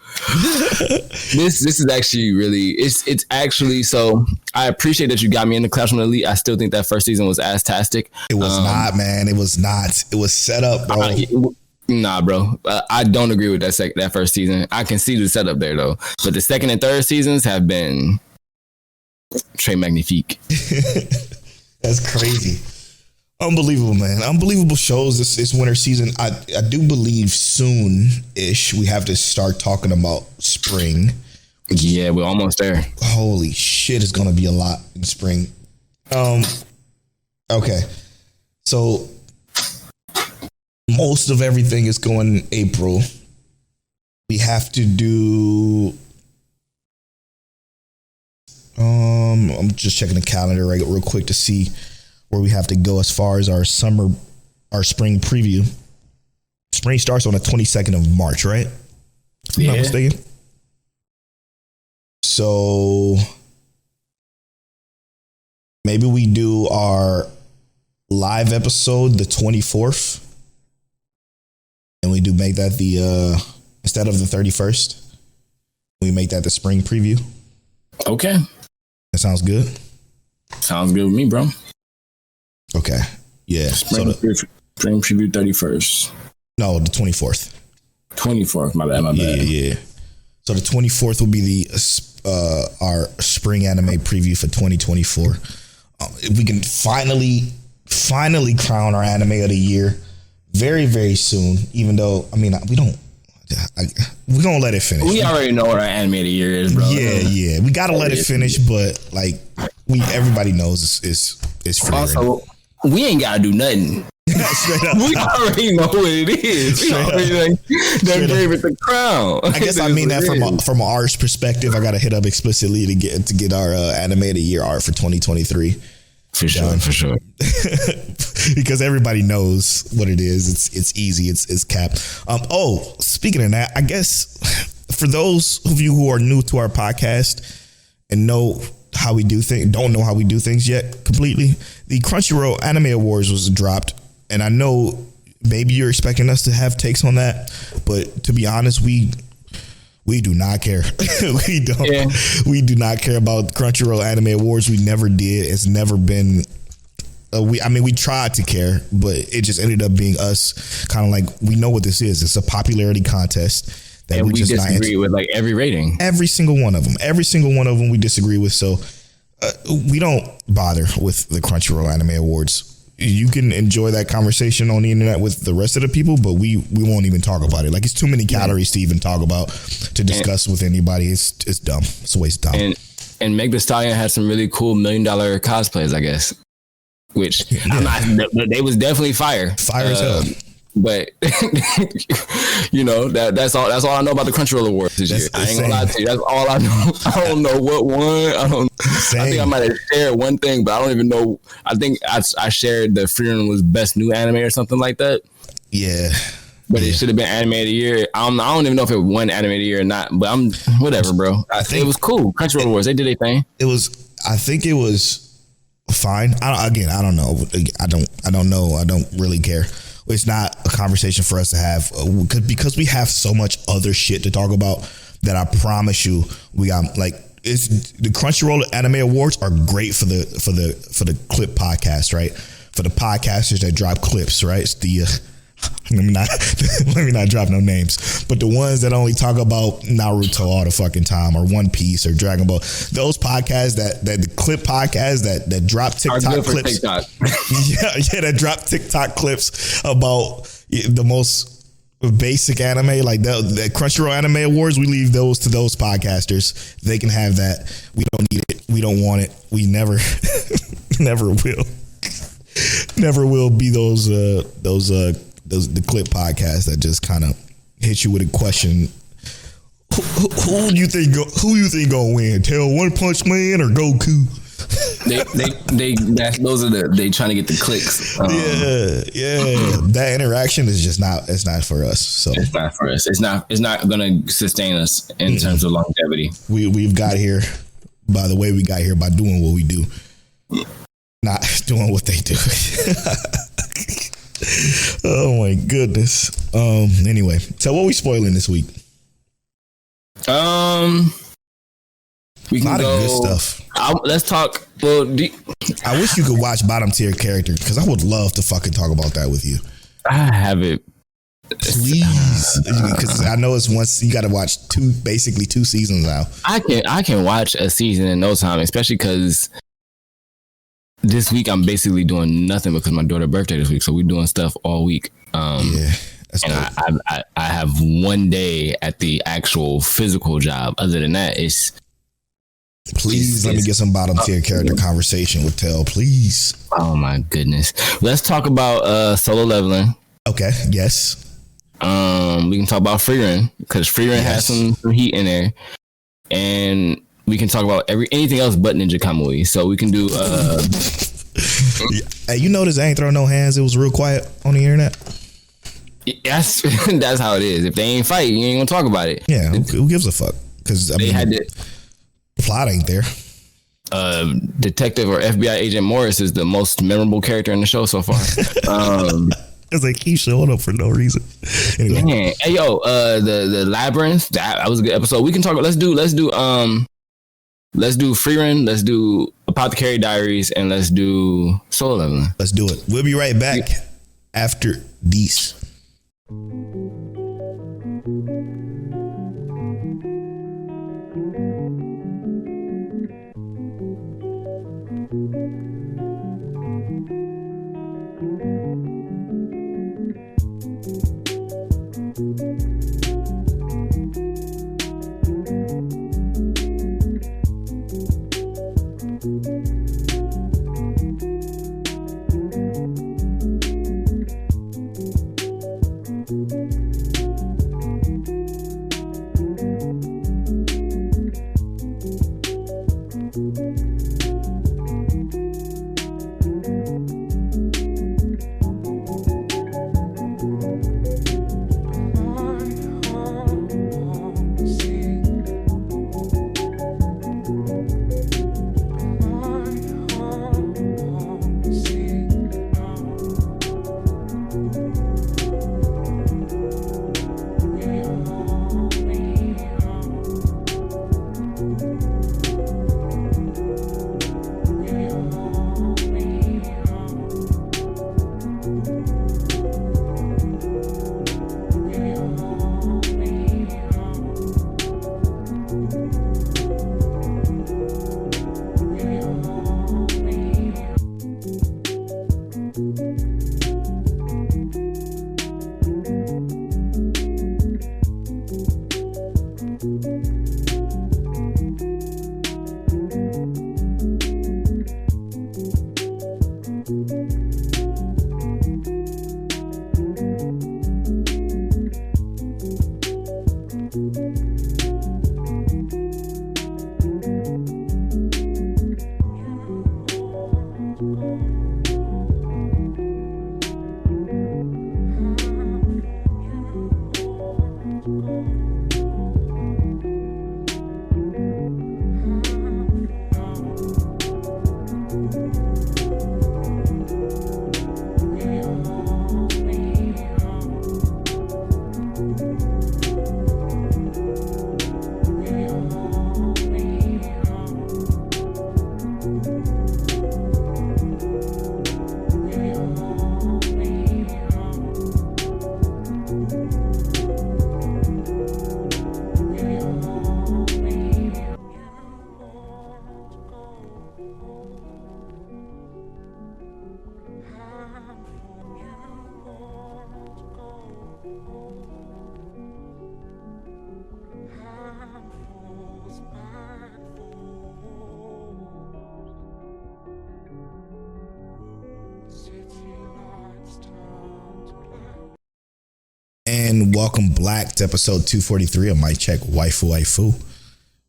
this is actually really, it's actually, so I appreciate that you got me in the Classroom Elite. I still think that first season was ass-tastic. It was not, man. It was not. It was set up, bro. Nah, bro. I don't agree with that first season. I can see the setup there, though. But the second and third seasons have been très magnifique. That's crazy. Unbelievable, man. Unbelievable shows this winter season. I do believe soon-ish we have to start talking about spring. Yeah, we're almost there. Holy shit, it's going to be a lot in spring. Okay. So most of everything is going in April. We have to do. I'm just checking the calendar real quick to see where we have to go as far as our spring preview. Spring starts on the 22nd of March, right? If I'm not mistaken. So maybe we do our live episode the 24th, and we do make that the instead of the 31st. We make that the spring preview. Okay. That sounds good. Sounds good with me, bro. Okay. Yeah. Spring preview 31st. No, the 24th. 24th. My bad. Yeah. So the 24th will be the our spring anime preview for 2024. We can finally crown our anime of the year very, very soon. Even though, I mean, we're gonna let it finish. We already know what our anime of the year is, bro. Yeah. We gotta let it finish, but like everybody knows it's Frieren. Also, we ain't gotta do nothing. We already know what it is. We already gave it the crown. I guess I mean that from an art's perspective. I gotta hit up explicitly to get our anime of the year art for 2023. For sure. Because everybody knows what it is. It's easy. It's Cap. Speaking of that, I guess for those of you who are new to our podcast and know how we do things, don't know how we do things yet completely, the Crunchyroll Anime Awards was dropped, and I know maybe you're expecting us to have takes on that, but to be honest, we do not care. We don't. Yeah. We do not care about Crunchyroll Anime Awards. We never did. It's never been. We tried to care, but it just ended up being us kind of like, we know what this is. It's a popularity contest that we just disagree with, like every rating. Every single one of them we disagree with. So we don't bother with the Crunchyroll Anime Awards. You can enjoy that conversation on the internet with the rest of the people, but we won't even talk about it. Like, it's too many calories to even talk about, to discuss with anybody. It's dumb. It's always dumb. And Meg Thee Stallion had some really cool $1 Million cosplays, I guess. Which they was definitely fire. Fire as hell. But that's all I know about the Crunchyroll Awards this year. I ain't gonna lie to you. That's all I know. I don't know what won. I think I might have shared one thing, but I don't even know. I think I shared that Frieren was best new anime or something like that. Yeah. But it should have been anime of the year. I don't even know if it won anime of the year or not. But I'm whatever, bro. I think it was cool. Crunchyroll Awards, they did their thing. I think it was fine. I don't know. I don't know. I don't really care. It's not a conversation for us to have because we have so much other shit to talk about that I promise you we got it's the Crunchyroll Anime Awards are great for the clip podcast, right? For the podcasters that drop clips, right? It's the let me not drop no names, but the ones that only talk about Naruto all the fucking time, or One Piece, or Dragon Ball, those podcasts that the clip podcasts that drop TikTok clips, that drop TikTok clips about the most basic anime, like the Crunchyroll Anime Awards. We leave those to those podcasters. They can have that. We don't need it. We don't want it. We never will be those the clip podcast that just kind of hit you with a question. Who do you think gonna win? Tell One Punch Man or Goku? They trying to get the clicks. That interaction is just not. It's not for us. So it's not for us. It's not gonna sustain us in terms of longevity. We've got here by the way we got here by doing what we do, not doing what they do. Oh my goodness. Anyway, so what we spoiling this week? We can a lot go. Of good stuff. Let's talk. Well, I wish you could watch bottom tier characters because I would love to fucking talk about that with you. I have it. Please, because I know it's once you got to watch basically two seasons now. I can watch a season in no time, especially because this week I'm basically doing nothing because my daughter's birthday this week, so we're doing stuff all week. That's and I have one day at the actual physical job. Other than that, it's Please let me get some bottom tier character conversation with Tell, please. Oh my goodness. Let's talk about solo leveling. Okay, yes. We can talk about Frieren, because Frieren has some heat in there. And we can talk about anything else but Ninja Kamui. So we can do Hey, you notice I ain't throw no hands. It was real quiet on the internet. That's how it is. If they ain't fight, you ain't gonna talk about it. Yeah, who gives a fuck? Because the plot ain't there. Detective or FBI agent Morris is the most memorable character in the show so far. It's like he showing up for no reason. Anyway. Man. Hey yo, the labyrinth, that was a good episode. We can talk about let's do Frieren, let's do Apothecary Diaries, and let's do solo leveling. Let's do it. We'll be right back after these. And welcome back to episode 243 of My Check Waifu.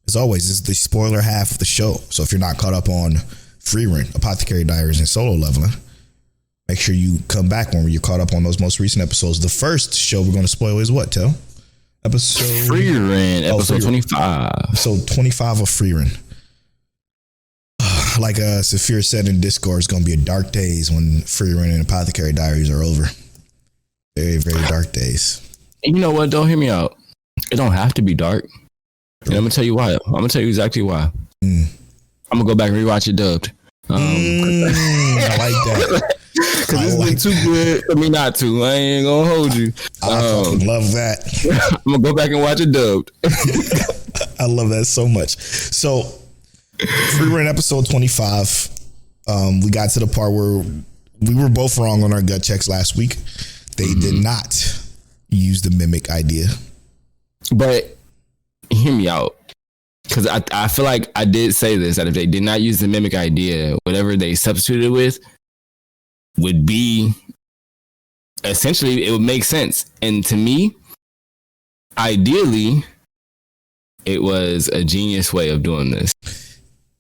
As always, this is the spoiler half of the show. So if you're not caught up on Frieren, Apothecary Diaries, and solo leveling, make sure you come back when you're caught up on those most recent episodes. The first show we're going to spoil is what, Tel? Frieren, episode 25. Episode 25 of Frieren. Like Saphir said in Discord, it's going to be a dark days when Frieren and Apothecary Diaries are over. Very, very dark days. And you know what? Don't hear me out. It don't have to be dark. And I'm going to tell you why. I'm going to tell you exactly why. I'm going to go back and rewatch it dubbed. I like that. Because it's been too good for me not to. I ain't going to hold you. I fucking love that. I'm going to go back and watch it dubbed. I love that so much. So, Frieren episode 25. We got to the part where we were both wrong on our gut checks last week. They did not use the mimic idea. But hear me out. because I feel like I did say this, that if they did not use the mimic idea, whatever they substituted with would be essentially, it would make sense. And to me, ideally, it was a genius way of doing this.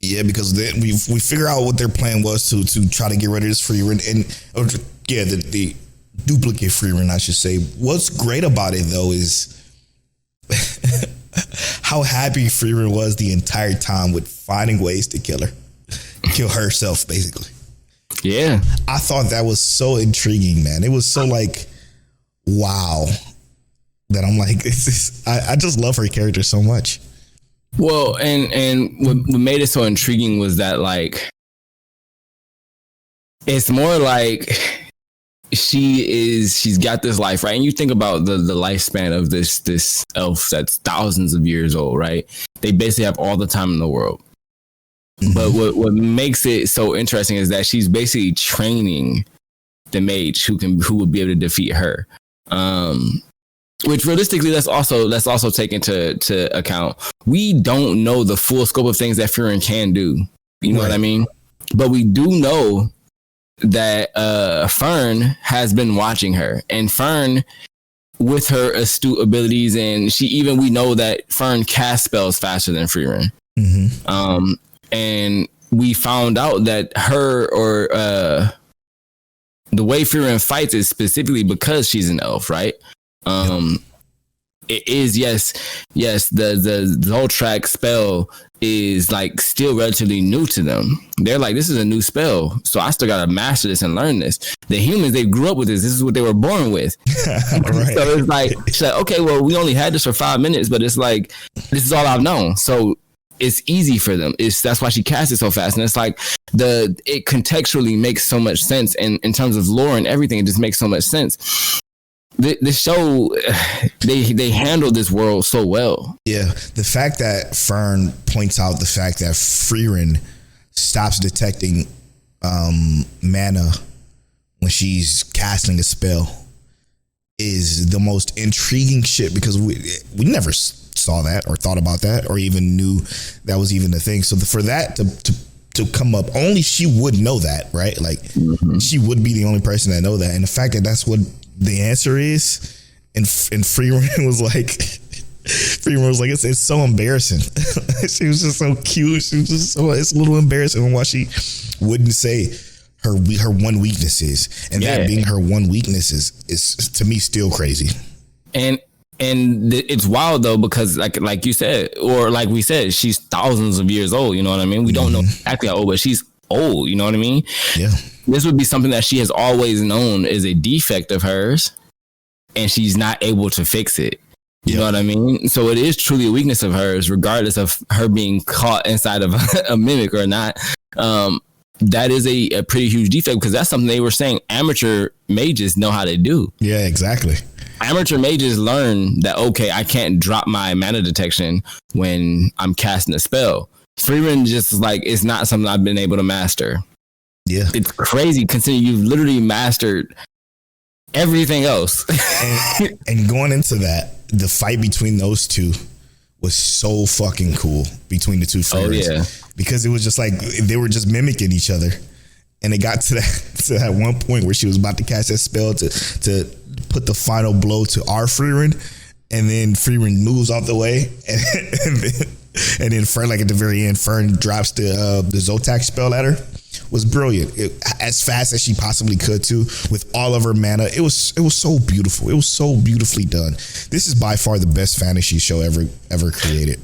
Yeah, because then we figure out what their plan was to try to get rid of this Frieren the duplicate Frieren, I should say. What's great about it though is how happy Frieren was the entire time with finding ways to kill herself, basically. Yeah, I thought that was so intriguing, man. It was so like, wow, that I'm like, I just love her character so much. Well, and what made it so intriguing was that, like, it's more like she's got this life, right? And you think about the lifespan of this elf that's thousands of years old, right? They basically have all the time in the world. Mm-hmm. But what makes it so interesting is that she's basically training the mage who would be able to defeat her. Which realistically, let's also take into account. We don't know the full scope of things that Frieren can do. You know what I mean? But we do know that Fern has been watching her, and Fern, with her astute abilities, and we know that Fern casts spells faster than Frieren. Mm-hmm. And we found out that the way Frieren fights is specifically because she's an elf, right? It is the Zoltrak spell is like still relatively new to them. They're like, this is a new spell, so I still gotta master this and learn this. The humans, they grew up with this is what they were born with. Right. So it's like, she's like, okay, well, we only had this for 5 minutes, but it's like, this is all I've known, so it's easy for them. That's why she casts it so fast. And it's like it contextually makes so much sense, and in terms of lore and everything, it just makes so much sense. The show, they handle this world so well. Yeah, the fact that Fern points out the fact that Frieren stops detecting mana when she's casting a spell is the most intriguing shit, because we never saw that or thought about that or even knew that was even a thing. So for that to come up, only she would know that, right? Like, mm-hmm. She would be the only person that know that, and the fact that that's what the answer is, and Frieren was like, it's so embarrassing. She was just so cute. She was just it's a little embarrassing why she wouldn't say her one weakness is, and that being her one weakness is to me still crazy. And it's wild though, because like you said, or like we said, she's thousands of years old. You know what I mean? We don't know exactly how old, but she's old. You know what I mean? Yeah. This would be something that she has always known is a defect of hers, and she's not able to fix it. You know what I mean? So it is truly a weakness of hers, regardless of her being caught inside of a mimic or not. That is a pretty huge defect, because that's something they were saying amateur mages know how to do. Yeah, exactly. Amateur mages learn that, okay, I can't drop my mana detection when I'm casting a spell. Frieren just like, it's not something I've been able to master. Yeah. It's crazy considering you've literally mastered everything else. and going into that, the fight between those two was so fucking cool, between the two Frierens. Oh, yeah. Because it was just like, they were just mimicking each other. And it got to that one point where she was about to cast that spell to put the final blow to our Frieren, and then Frieren moves out the way, and then Fern, like at the very end, Fern drops the Zotac spell at her. Was brilliant. As fast as she possibly could too, with all of her mana. It was so beautiful. It was so beautifully done. This is by far the best fantasy show ever created.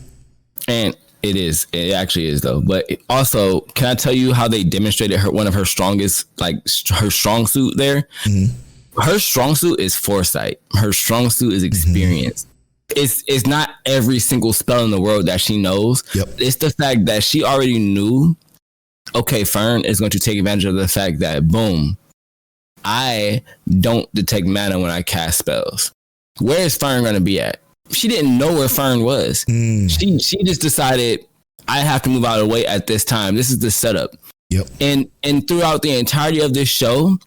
And it is. It actually is though. But also, can I tell you how they demonstrated one of her strongest, like her strong suit there? Mm-hmm. Her strong suit is foresight. Her strong suit is experience. Mm-hmm. It's not every single spell in the world that she knows. Yep. It's the fact that she already knew, okay, Fern is going to take advantage of the fact that, boom, I don't detect mana when I cast spells. Where is Fern going to be at? She didn't know where Fern was. She just decided, I have to move out of the way at this time. This is the setup. Yep. And throughout the entirety of this show,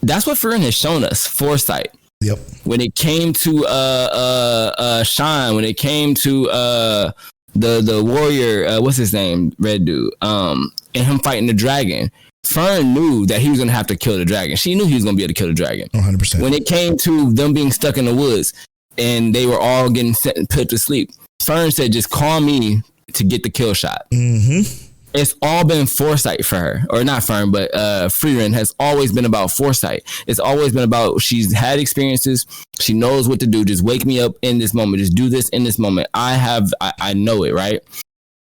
that's what Frieren has shown us, foresight. Yep. When it came to Shine, when it came to the warrior, what's his name, red dude, and him fighting the dragon. Fern knew that he was gonna have to kill the dragon. She knew he was gonna be able to kill the dragon. 100%. When it came to them being stuck in the woods and they were all getting put to sleep, Fern said, "Just call me to get the kill shot." Mm-hmm. It's all been foresight for her, or not Fern, but Frieren has always been about foresight. It's always been about, she's had experiences. She knows what to do. Just wake me up in this moment. Just do this in this moment. I know it, right?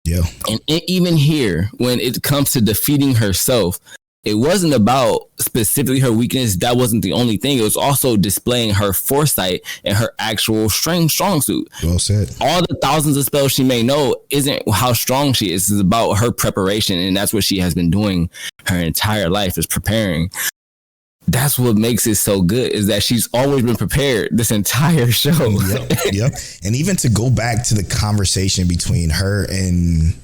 Yeah. And even here, when it comes to defeating herself, it wasn't about specifically her weakness. That wasn't the only thing. It was also displaying her foresight and her actual strong suit. Well said. All the thousands of spells she may know isn't how strong she is. It's about her preparation. And that's what she has been doing her entire life, is preparing. That's what makes it so good, is that she's always been prepared this entire show. Yep. And even to go back to the conversation between her and,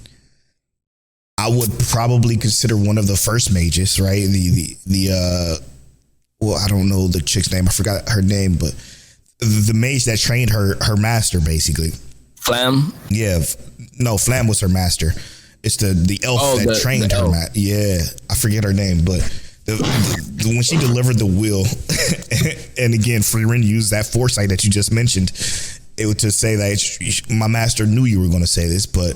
I would probably consider one of the first mages, right? Well, I don't know the chick's name. I forgot her name, but the mage that trained her master, basically. Flam? Yeah. No, Flam was her master. It's the elf that trained her. Yeah. I forget her name, but when she delivered the will, and again, Frieren used that foresight that you just mentioned, it was to say that my master knew you were going to say this, but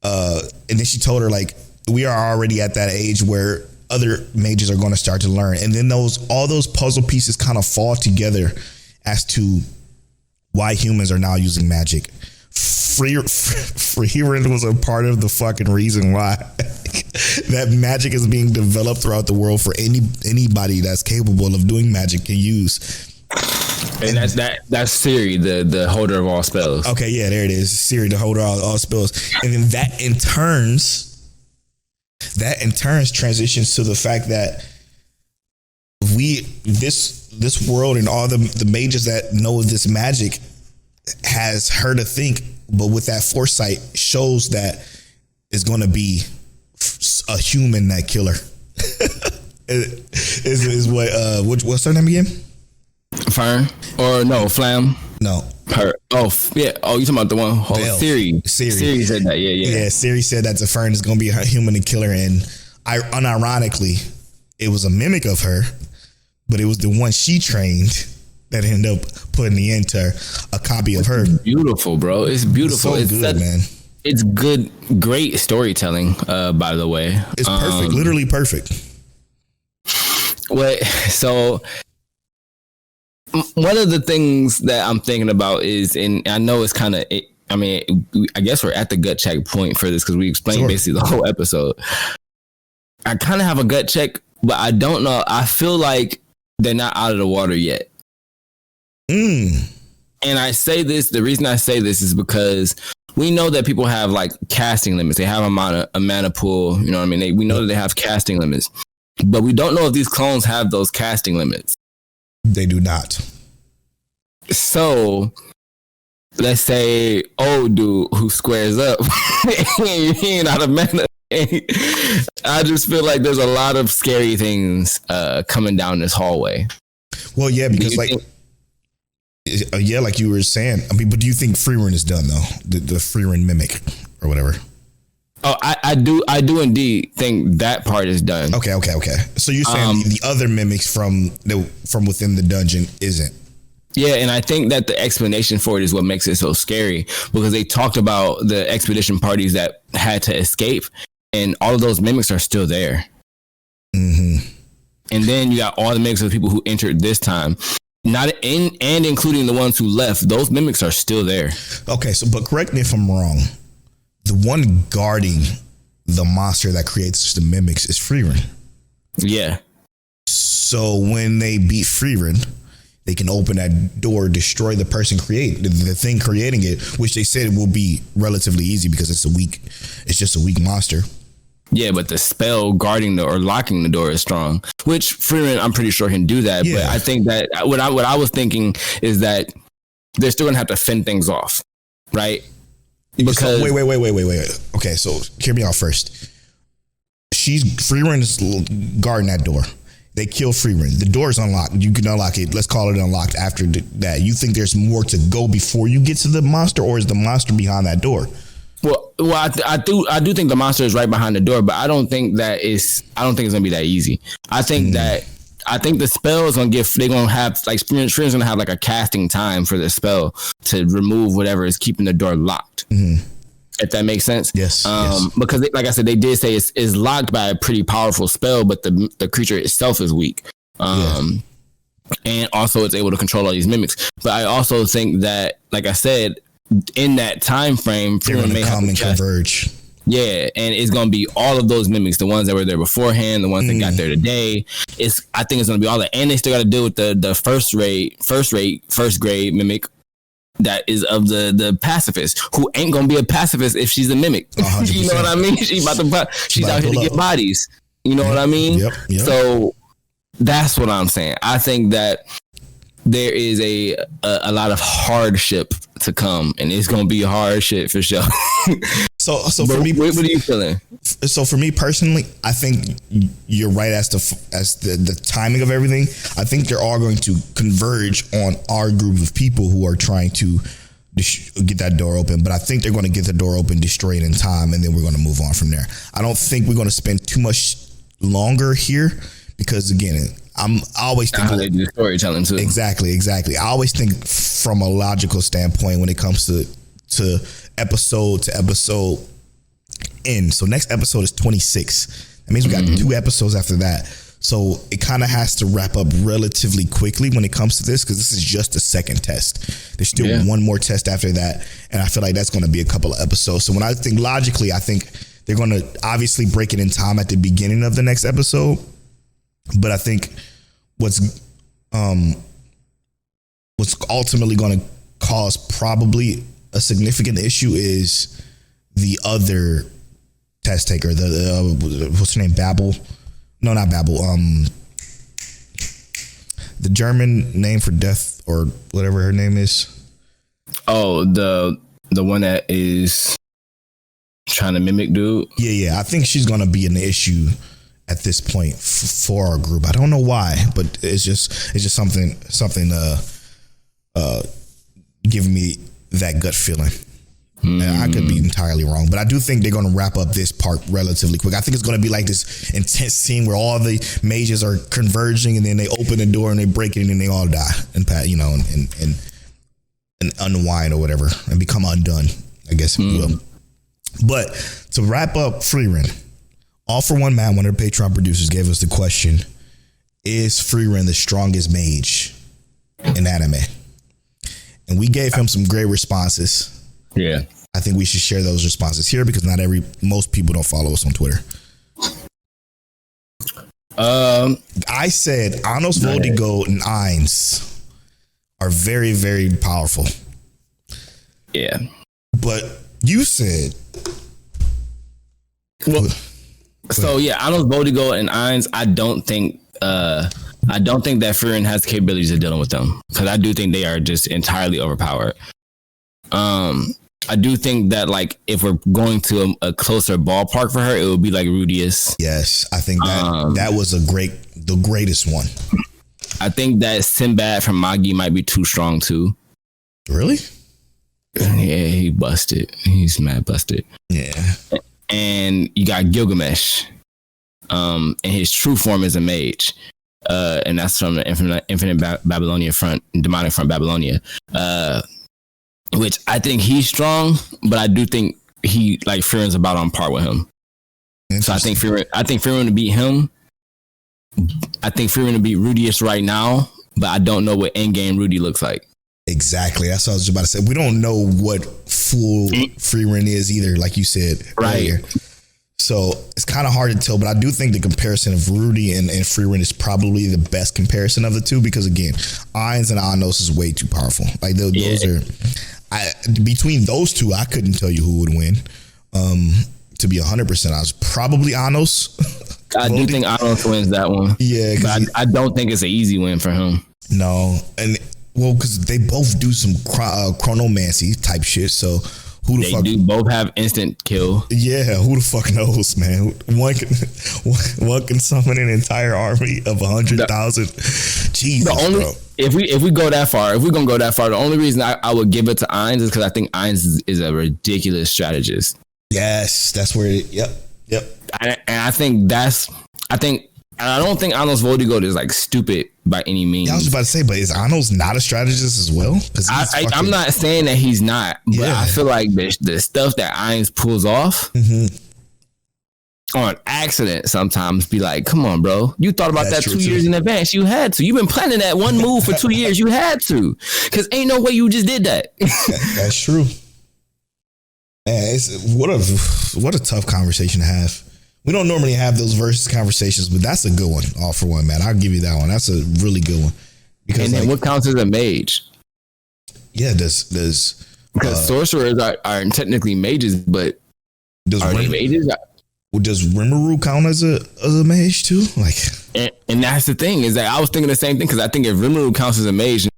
and then she told her, like, we are already at that age where other mages are going to start to learn. And then all those puzzle pieces kind of fall together as to why humans are now using magic. Frieren was a part of the fucking reason why that magic is being developed throughout the world for anybody that's capable of doing magic can use. And that's Siri, the holder of all spells. Okay, yeah, there it is. Siri, the holder of all spells. And then that in turns transitions to the fact that this world and all the mages that know this magic has her to think, but with that foresight shows that it's going to be a human that killer. is what's her name again? Fern? Or no, Flam? No. Her. Oh, yeah. Oh, you talking about the one? Oh, Siri. Siri said that. Yeah. Siri said that the Fern is going to be a human killer, and unironically, it was a mimic of her, but it was the one she trained that ended up putting the end to a copy of her. Beautiful, bro. It's beautiful. It's so good, man. It's good, great storytelling, by the way. It's perfect, literally perfect. Wait, so one of the things that I'm thinking about is, and I know it's kind of, I guess we're at the gut check point for this because we explained basically the whole episode. I kind of have a gut check, but I don't know. I feel like they're not out of the water yet. And I say this, the reason I say this is because we know that people have like casting limits. They have a mana pool, you know what I mean? We know that they have casting limits, but we don't know if these clones have those casting limits. They do not. So let's say old dude who squares up, he ain't out of mana. I just feel like there's a lot of scary things coming down this hallway. Well, yeah, because like you were saying. I mean, but do you think Frieren is done though? The Frieren mimic or whatever. Oh, I do indeed think that part is done. Okay. So you're saying the other mimics from within the dungeon isn't? Yeah, and I think that the explanation for it is what makes it so scary, because they talked about the expedition parties that had to escape, and all of those mimics are still there. Mm-hmm. And then you got all the mimics of the people who entered this time, and including the ones who left. Those mimics are still there. Okay, so but correct me if I'm wrong. The one guarding the monster that creates the mimics is Frieren. Yeah. So when they beat Frieren, they can open that door, destroy the person the thing creating it, which they said will be relatively easy because it's just a weak monster. Yeah, but the spell guarding or locking the door is strong, which Frieren, I'm pretty sure, can do that. Yeah. But I think that what I was thinking is that they're still gonna have to fend things off, right? Because wait. Okay, so hear me out first. Frieren is guarding that door. They kill Frieren. The door is unlocked. You can unlock it. Let's call it unlocked after that. You think there's more to go before you get to the monster, or is the monster behind that door? I do think the monster is right behind the door, but I don't think it's gonna be that easy. I think the spell is gonna they're gonna have like Frieren's gonna have like a casting time for the spell to remove whatever is keeping the door locked. Mm-hmm. If that makes sense. Yes. Because like I said, they did say it's locked by a pretty powerful spell, but the creature itself is weak. And also it's able to control all these mimics. But I also think that, like I said, in that time frame, they're going to come and converge. Yeah, and it's going to be all of those mimics, the ones that were there beforehand, the ones that got there today. I think it's going to be all that, and they still got to deal with the first grade mimic that is of the pacifist, who ain't going to be a pacifist if she's a mimic. 100%. You know what I mean? She's out here to get bodies. You know what I mean? Yep. So that's what I'm saying. I think that there is a lot of hardship to come, and it's gonna be hard shit for sure. So for me, what are you feeling? So for me personally, I think you're right as the timing of everything. I think they're all going to converge on our group of people who are trying to get that door open. But I think they're going to get the door open, destroy it in time, and then we're going to move on from there. I don't think we're going to spend too much longer here. Because again, I always think how they do storytelling too. Exactly. I always think from a logical standpoint when it comes to episode to episode end. So next episode is 26. That means we got 2 episodes after that. So it kind of has to wrap up relatively quickly when it comes to this, because this is just the second test. There's still one more test after that, and I feel like that's going to be a couple of episodes. So when I think logically, I think they're going to obviously break it in time at the beginning of the next episode. But I think what's ultimately going to cause probably a significant issue is the other test taker, the what's her name, Babel? No, not Babel. The German name for death or whatever her name is. Oh, the one that is trying to mimic dude. Yeah. I think she's going to be an issue at this point for our group. I don't know why, but it's just something giving me that gut feeling. I could be entirely wrong, but I do think they're going to wrap up this part relatively quick. I think it's going to be like this intense scene where all the mages are converging, and then they open the door and they break it, and then they all die and and unwind or whatever and become undone, I guess if you will. But to wrap up Frieren, All For One Man, one of the Patreon producers, gave us the question: is Frieren the strongest mage in anime? And we gave him some great responses. Yeah, I think we should share those responses here because most people don't follow us on Twitter. I said Anos, Voldigo, and Ainz are very, very powerful. Yeah, but you said, well, so yeah, Anos, Voldigo, and Ainz. I don't think that Frieren has the capabilities of dealing with them, because I do think they are just entirely overpowered. I do think that, like, if we're going to a closer ballpark for her, it would be like Rudius. Yes, I think that was the greatest one. I think that Sinbad from Magi might be too strong too. Really? Yeah, he busted. He's mad busted. Yeah. And you got Gilgamesh. And his true form is a mage. And that's from the Infinite Babylonia front, Demonic Front Babylonia. Which I think he's strong, but I do think Frieren's about on par with him. So I think Frieren to beat him. I think Frieren to beat Rudius right now, but I don't know what endgame Rudy looks like. Exactly. That's what I was about to say. We don't know what full Frieren is either, like you said earlier. So it's kind of hard to tell, but I do think the comparison of Rudy and Frieren is probably the best comparison of the two, because again, Ainz and Anos is way too powerful. Like those are. Between those two, I couldn't tell you who would win. To be 100% honest, probably Anos. I do think Anos wins that one. Yeah, but I don't think it's an easy win for him. No, and well, because they both do some chronomancy type shit. So who the fuck? They do both have instant kill. Yeah, who the fuck knows, man? One can summon an entire army of 100,000. Jesus, bro. if we go that far, if we're gonna go that far, the only reason I would give it to Ainz is because I think Ainz is a ridiculous strategist. Yes, that's where. Yep. And I don't think Anos Voldigoat is like stupid by any means. Yeah, I was about to say, but is Anos not a strategist as well? I'm not saying that he's not, but I feel like the stuff that Ainz pulls off on accident sometimes be like, come on, bro. You thought about that 2 years in advance. You had to. You've been planning that one move for 2 years. You had to. Because ain't no way you just did that. That's true. Man, what a tough conversation to have. We don't normally have those versus conversations, but that's a good one. All for one, man. I'll give you that one. That's a really good one. Because and then what counts as a mage? Yeah, because sorcerers are technically mages, but are they mages? Does Rimuru count as a mage too? Like, and that's the thing, is that I was thinking the same thing, because I think if Rimuru counts as a mage,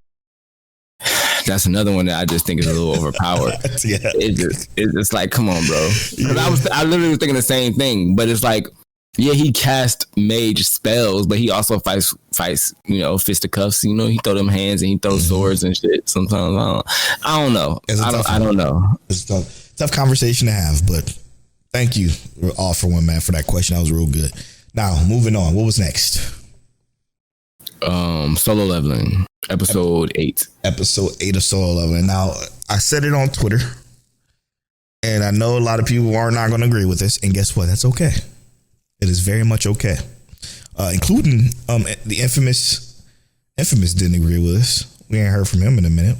that's another one that I just think is a little overpowered. Yeah. It's like, come on, bro. Because I literally was thinking the same thing, but it's like, yeah, he cast mage spells, but he also fights, fisticuffs. He throw them hands and he throws swords and shit. Sometimes I don't know. I don't know. It's a tough conversation to have, but thank you all for one, man, for that question. That was real good. Now, moving on. What was next? Solo Leveling, episode 8. Episode 8 of Solo Leveling. Now, I said it on Twitter, and I know a lot of people are not going to agree with this, and guess what? That's okay. It is very much okay. Including the infamous didn't agree with us. We ain't heard from him in a minute.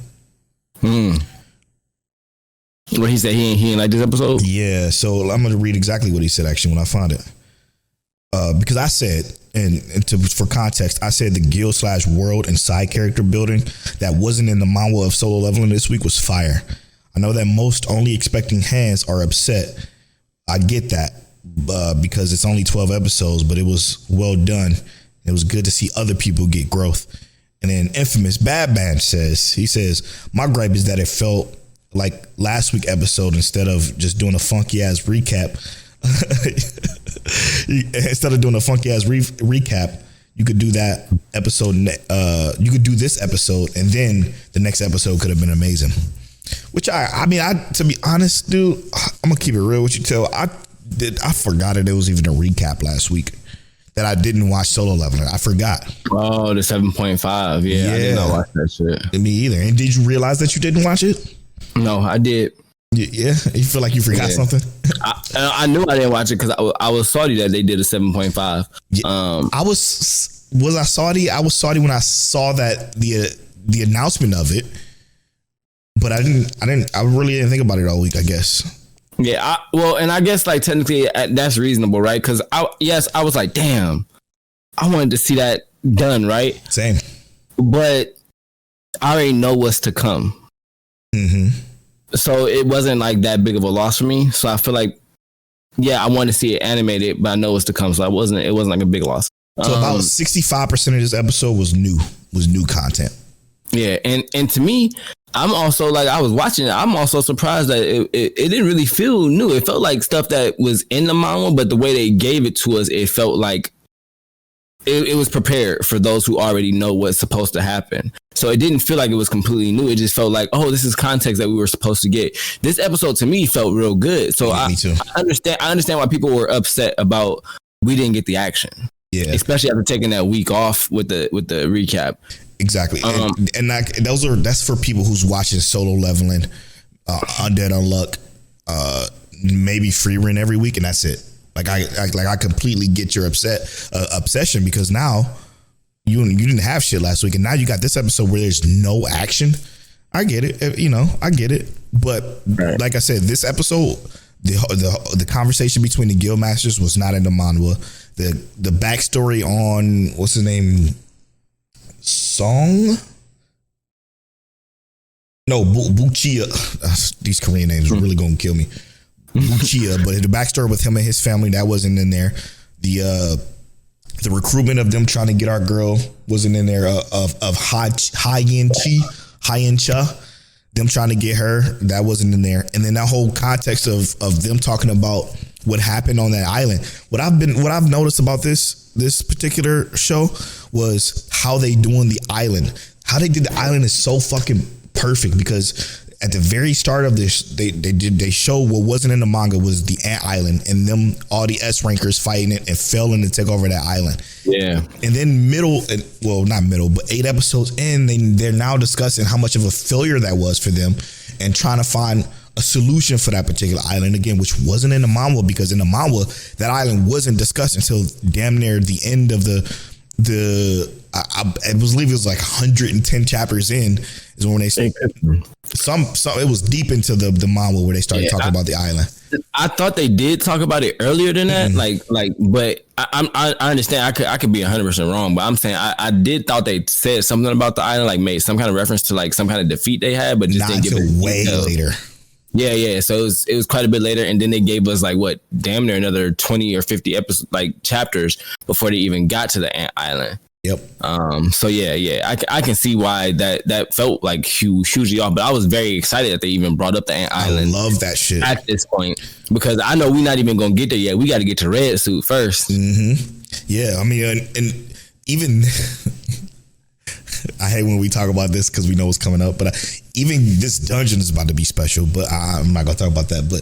What he said, he ain't like this episode? Yeah, so I'm going to read exactly what he said, actually, when I found it. Because I said, for context, I said the guild / world and side character building that wasn't in the manhwa of Solo Leveling this week was fire. I know that most only expecting hands are upset. I get that because it's only 12 episodes, but it was well done. It was good to see other people get growth. And then infamous Bad Man says, my gripe is that it felt like last week episode instead of just doing a funky ass recap. Instead of doing a funky ass recap, you could do that episode. You could do this episode, and then the next episode could have been amazing. Which I mean, to be honest, dude, I'm gonna keep it real with you. I forgot it was even a recap last week. That I didn't watch Solo Leveling. I forgot. Oh, the 7.5. Yeah, I did not watch that shit. Me either. And did you realize that you didn't watch it? No, I did. Yeah, you feel like you forgot something? I knew I didn't watch it because I was salty that they did a 7.5. Yeah. Was I salty? I was salty when I saw that the announcement of it, but I really didn't think about it all week, I guess. Yeah, and I guess like technically that's reasonable, right? Because I was like, damn, I wanted to see that done, right? Same. But I already know what's to come. Mm-hmm. So it wasn't like that big of a loss for me. So I feel like, yeah, I wanted to see it animated, but I know what's to come. So it wasn't like a big loss. So about 65% of this episode was new content. Yeah, and to me, I'm also like, I was watching it. I'm also surprised that it didn't really feel new. It felt like stuff that was in the manga, but the way they gave it to us, it felt like it was prepared for those who already know what's supposed to happen. So it didn't feel like it was completely new. It just felt like, oh, this is context that we were supposed to get. This episode to me felt real good. So me too. I understand why people were upset about we didn't get the action. Yeah, especially after taking that week off with the recap. Exactly, and that's for people who's watching Solo Leveling, Undead Unluck, maybe Frieren every week, and that's it. Like I completely get your obsession because now you didn't have shit last week, and now you got this episode where there's no action. I get it, I get it, but right. Like I said, this episode, the conversation between the guild masters was not in the manhwa. The backstory on what's his name. Song? No, Buchia. These Korean names are really going to kill me. Buchia, but the backstory with him and his family, that wasn't in there. The recruitment of them trying to get our girl wasn't in there. Of Hyen Cha, them trying to get her, that wasn't in there. And then that whole context of them talking about what happened on that island. What I've noticed about this particular show was how they doing the island. how they did the island is so fucking perfect, because at the very start of this, they show what wasn't in the manga was the ant island, and them all the S rankers fighting it and failing to take over that island. Yeah. And then not middle, but 8 episodes in, they're now discussing how much of a failure that was for them, and trying to find a solution for that particular island again, which wasn't in the manga, because in the manga that island wasn't discussed until damn near the end of I believe it was like 110 chapters in is when they it was deep into the manga where they started talking about the island. I thought they did talk about it earlier than that, but I understand. I could be 100% wrong, but I'm saying I did thought they said something about the island, like made some kind of reference to like some kind of defeat they had, but just not didn't give it way later. Yeah. So it was quite a bit later, and then they gave us like what, damn near another 20 or 50 episodes, like chapters before they even got to the ant island. Yep. So I can see why that felt like hugely off, but I was very excited that they even brought up the ant island. I love that shit at this point, because I know we're not even gonna get there yet. We got to get to Red Suit first. Yeah, I mean, and even I hate when we talk about this because we know what's coming up, but even this dungeon is about to be special, but I'm not gonna talk about that. But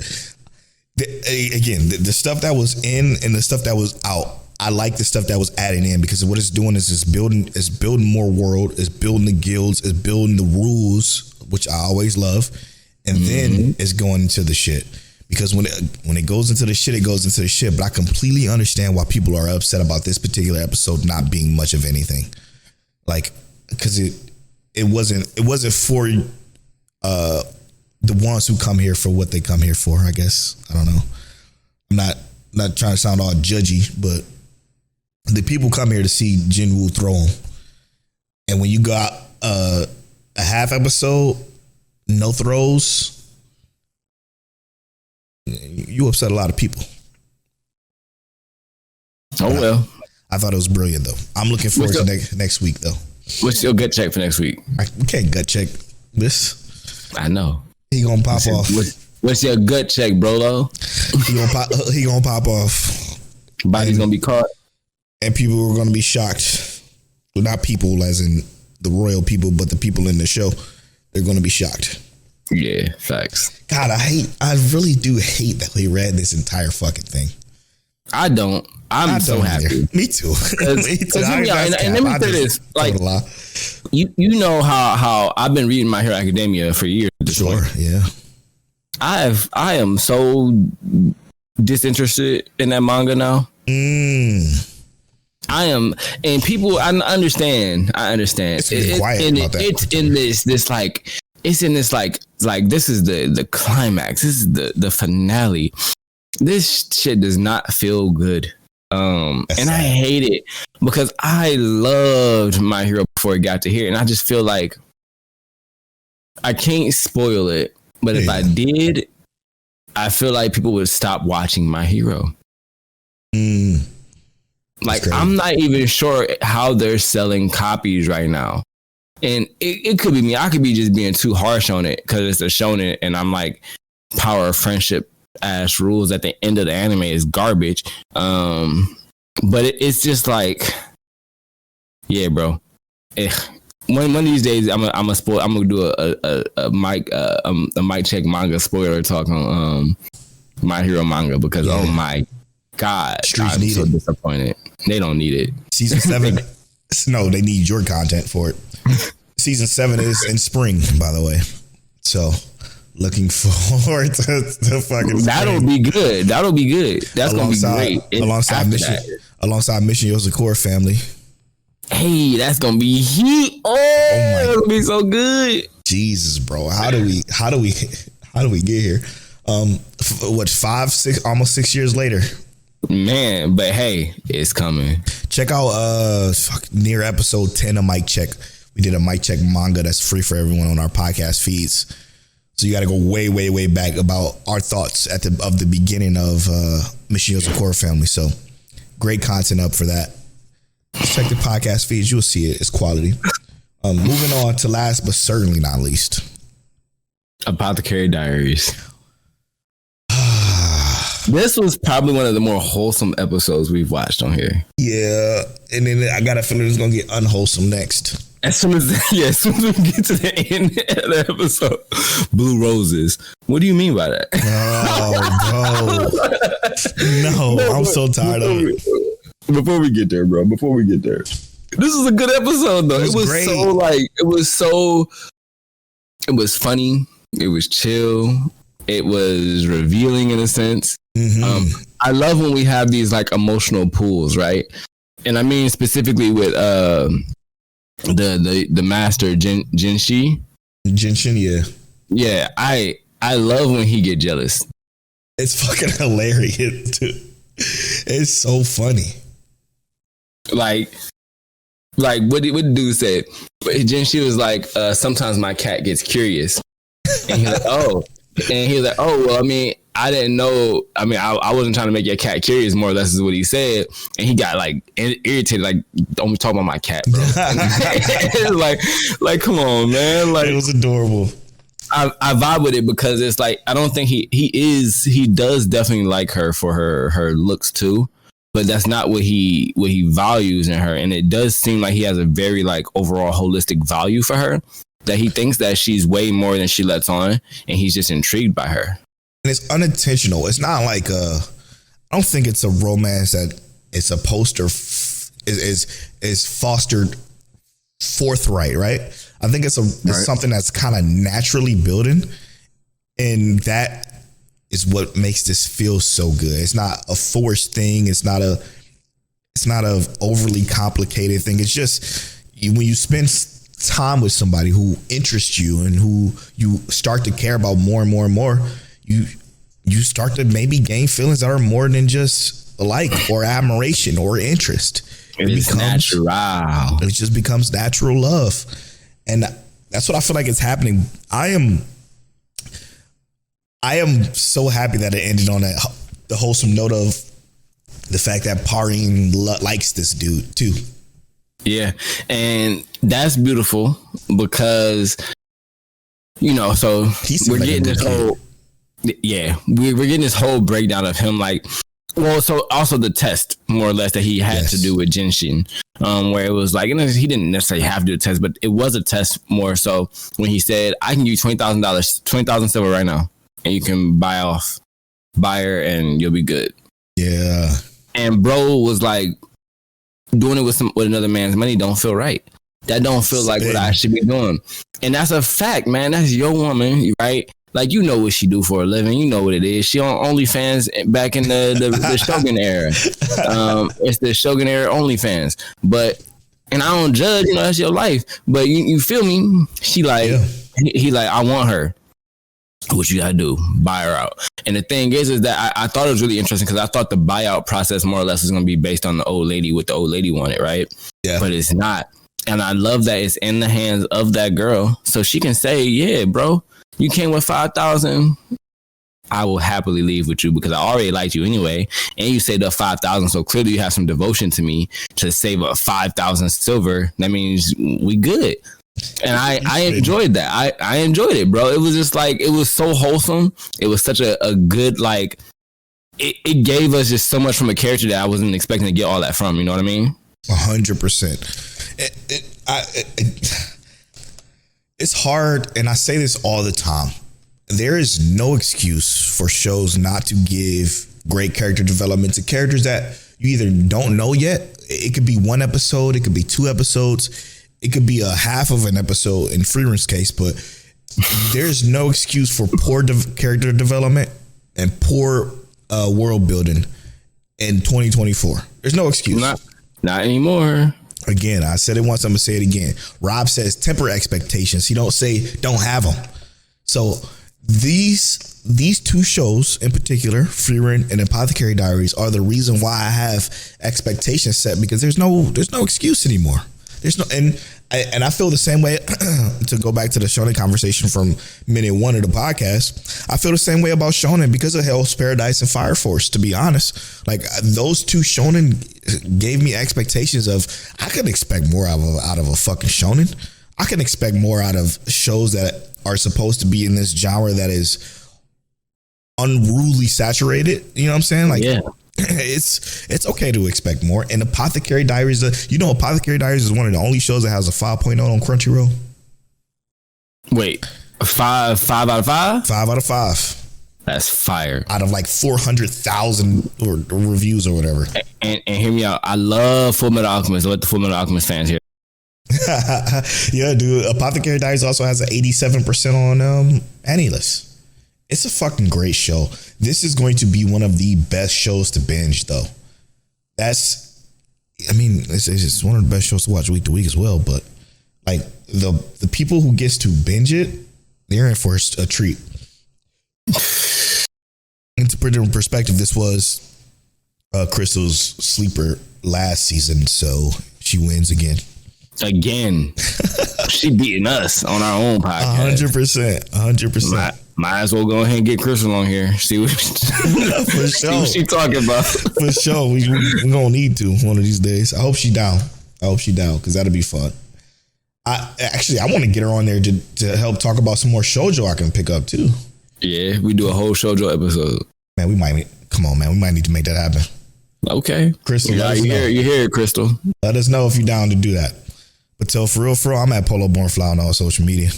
the stuff that was in and the stuff that was out, I like the stuff that was adding in, because what it's doing is it's building more world, it's building the guilds, it's building the rules, which I always love, and then it's going into the shit. Because when it goes into the shit, it goes into the shit. But I completely understand why people are upset about this particular episode not being much of anything, like, because it wasn't for the ones who come here for what they come here for. I guess, I don't know. I'm not trying to sound all judgy, but the people come here to see Jinwoo throw them. And when you got a half episode, no throws, you upset a lot of people. Oh, well. I thought it was brilliant, though. I'm looking forward to next week, though. What's your gut check for next week? We can't gut check this. I know. He gonna pop off. What's your gut check, Brolo? He gonna pop off. Body's gonna be caught. And people are going to be shocked. Well, not people as in the royal people, but the people in the show. They're going to be shocked. Yeah, facts. God, I really do hate that we read this entire fucking thing. I don't. I'm so happy. Either. Me too. Me too. And let me say this. Like, you know how I've been reading My Hero Academia for years. Sure, yeah. I am so disinterested in that manga now. I am, and people, I understand. It's quiet about that. It's in this like, it's in this like this is the climax. This is the finale. This shit does not feel good. And I hate it because I loved My Hero before it got to here, and I just feel like I can't spoil it. But if I did, I feel like people would stop watching My Hero. Like, I'm not even sure how they're selling copies right now. And it could be me. I could be just being too harsh on it because it's a shonen, and I'm like, power of friendship ass rules at the end of the anime is garbage. But it's just like, yeah, bro. One of these days, I'm gonna do a mic check manga spoiler talk on My Hero manga, because oh my God, I'm so disappointed. They don't need it. Season 7. No, they need your content for it. Season 7 is in spring, by the way. So, looking forward to fucking spring. That'll be good. That's going to be great. Alongside Mission Yosakura family. Hey, that's going to be heat. Oh, that's going to be so good. Jesus, bro. How do we get here? What, 5, 6, almost 6 years later? Man, but hey, it's coming. Check out near episode 10 of Mic Check. We did a Mic Check manga that's free for everyone on our podcast feeds. So you got to go way, way, way back about our thoughts of the beginning of Mission Yosakura family. So great content up for that. Check the podcast feeds. You'll see it. It's quality. Moving on to last but certainly not least, Apothecary Diaries. This was probably one of the more wholesome episodes we've watched on here. Yeah, and then I got a feeling it's gonna get unwholesome next. As soon as we get to the end of the episode, blue roses. What do you mean by that? Oh, no, I'm so tired of it. Before we get there, bro. This is a good episode, though. It was great. It was funny. It was chill. It was revealing in a sense. Mm-hmm. I love when we have these like emotional pools, right? And I mean specifically with the master Jinshin, yeah. Yeah, I love when he get jealous. It's fucking hilarious, dude. It's so funny. Like what the dude said. Jinshin was like, sometimes my cat gets curious. And he's like, oh. And he's like, oh, well, I mean, I didn't know. I mean, I wasn't trying to make your cat curious, more or less is what he said. And he got like irritated, like, don't talk about my cat, bro. like, come on, man. Like, it was adorable. I vibe with it because it's like, I don't think he does definitely like her for her looks too. But that's not what he values in her. And it does seem like he has a very like overall holistic value for her, that he thinks that she's way more than she lets on, and he's just intrigued by her. And it's unintentional. It's not like I don't think it's a romance that it's supposed to is fostered forthright, right? I think it's something that's kind of naturally building, and that is what makes this feel so good. It's not a forced thing. It's not a overly complicated thing. It's just when you spend time with somebody who interests you and who you start to care about more and more and more, you start to maybe gain feelings that are more than just like or admiration or interest. It becomes natural. It just becomes natural love. And that's what I feel like is happening. I am so happy that it ended on the wholesome note of the fact that Frieren likes this dude too. Yeah, and that's beautiful because, you know, so we're getting this whole, we're getting this whole breakdown of him, like, well, so also the test, more or less, that he had to do with Jinshin, where it was like, he didn't necessarily have to do a test, but it was a test more so when he said, I can give you $20,000, 20,000 silver right now, and you can buy her and you'll be good. Yeah. And bro was like, doing it with another man's money don't feel right. That don't feel like what I should be doing. And that's a fact, man. That's your woman, right? Like, you know what she do for a living. You know what it is. She on OnlyFans back in the Shogun era. It's the Shogun era OnlyFans. And I don't judge, you know, that's your life. But you feel me? She like, he like, I want her. What you gotta do? Buy her out. And the thing is that I thought it was really interesting because I thought the buyout process more or less was gonna be based on the old lady, what the old lady wanted, right? Yeah. But it's not. And I love that it's in the hands of that girl, so she can say, "Yeah, bro, you came with 5,000. I will happily leave with you because I already liked you anyway, and you saved up 5,000. So clearly you have some devotion to me to save up 5,000 silver. That means we good." And I enjoyed that. I enjoyed it, bro. It was just like, it was so wholesome. It was such a good, like, it gave us just so much from a character that I wasn't expecting to get all that from. You know what I mean? 100%. It's hard, and I say this all the time. There is no excuse for shows not to give great character development to characters that you either don't know yet. It could be one episode. It could be 2 episodes. It could be a half of an episode in Frieren's case, but there's no excuse for poor character development and poor world building in 2024. There's no excuse. Not anymore. Again, I said it once, I'm going to say it again. Rob says temper expectations. He don't say don't have them. So these 2 shows in particular, Frieren and Apothecary Diaries, are the reason why I have expectations set, because there's no excuse anymore. There's no, and I feel the same way. To go back to the shonen conversation from minute 1 of the podcast, I feel the same way about shonen because of Hell's Paradise and Fire Force. To be honest, like, those 2 shonen gave me expectations of, I could expect more out of a fucking shonen. I can expect more out of shows that are supposed to be in this genre that is unruly saturated. You know what I'm saying? Like, It's okay to expect more. And Apothecary Diaries, Apothecary Diaries is one of the only shows that has a 5.0 on Crunchyroll. Wait, five out of five? 5 out of 5. That's fire. Out of like 400,000 or reviews or whatever. And hear me out. I love Full Metal Alchemist. Let the Full Metal Alchemist fans hear. Yeah, dude. Apothecary Diaries also has an 87% on AniList. It's a fucking great show. This is going to be one of the best shows to binge, though. It's one of the best shows to watch week to week as well. But like the people who gets to binge it, they're in for a treat. And to put it in perspective, this was Crystal's sleeper last season, so she wins again. She beating us on our own podcast. 100%. Might as well go ahead and get Crystal on here. See what she talking about. For sure. We're gonna need to one of these days. I hope she down because that'll be fun. I want to get her on there to help talk about some more shoujo I can pick up too. Yeah, we do a whole shoujo episode. Man, we might need to make that happen. Okay. Crystal, you hear it, Crystal. Let us know if you're down to do that. But for real, I'm at Polow Bornfly on all social media.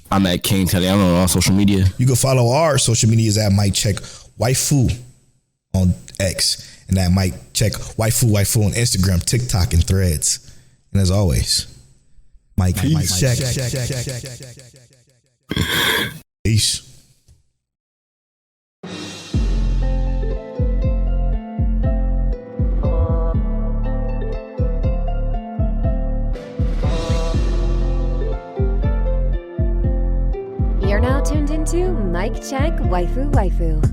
I'm at King Telly. I'm on all social media. You can follow our social medias at Mike Check Waifu on X and at Mike Check Waifu on Instagram, TikTok, and Threads. And as always, Mike Check. Peace. You're now tuned into Mike Check Waifu.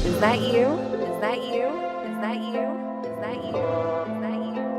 Is that you? Is that you? Is that you? Is that you? Is that you?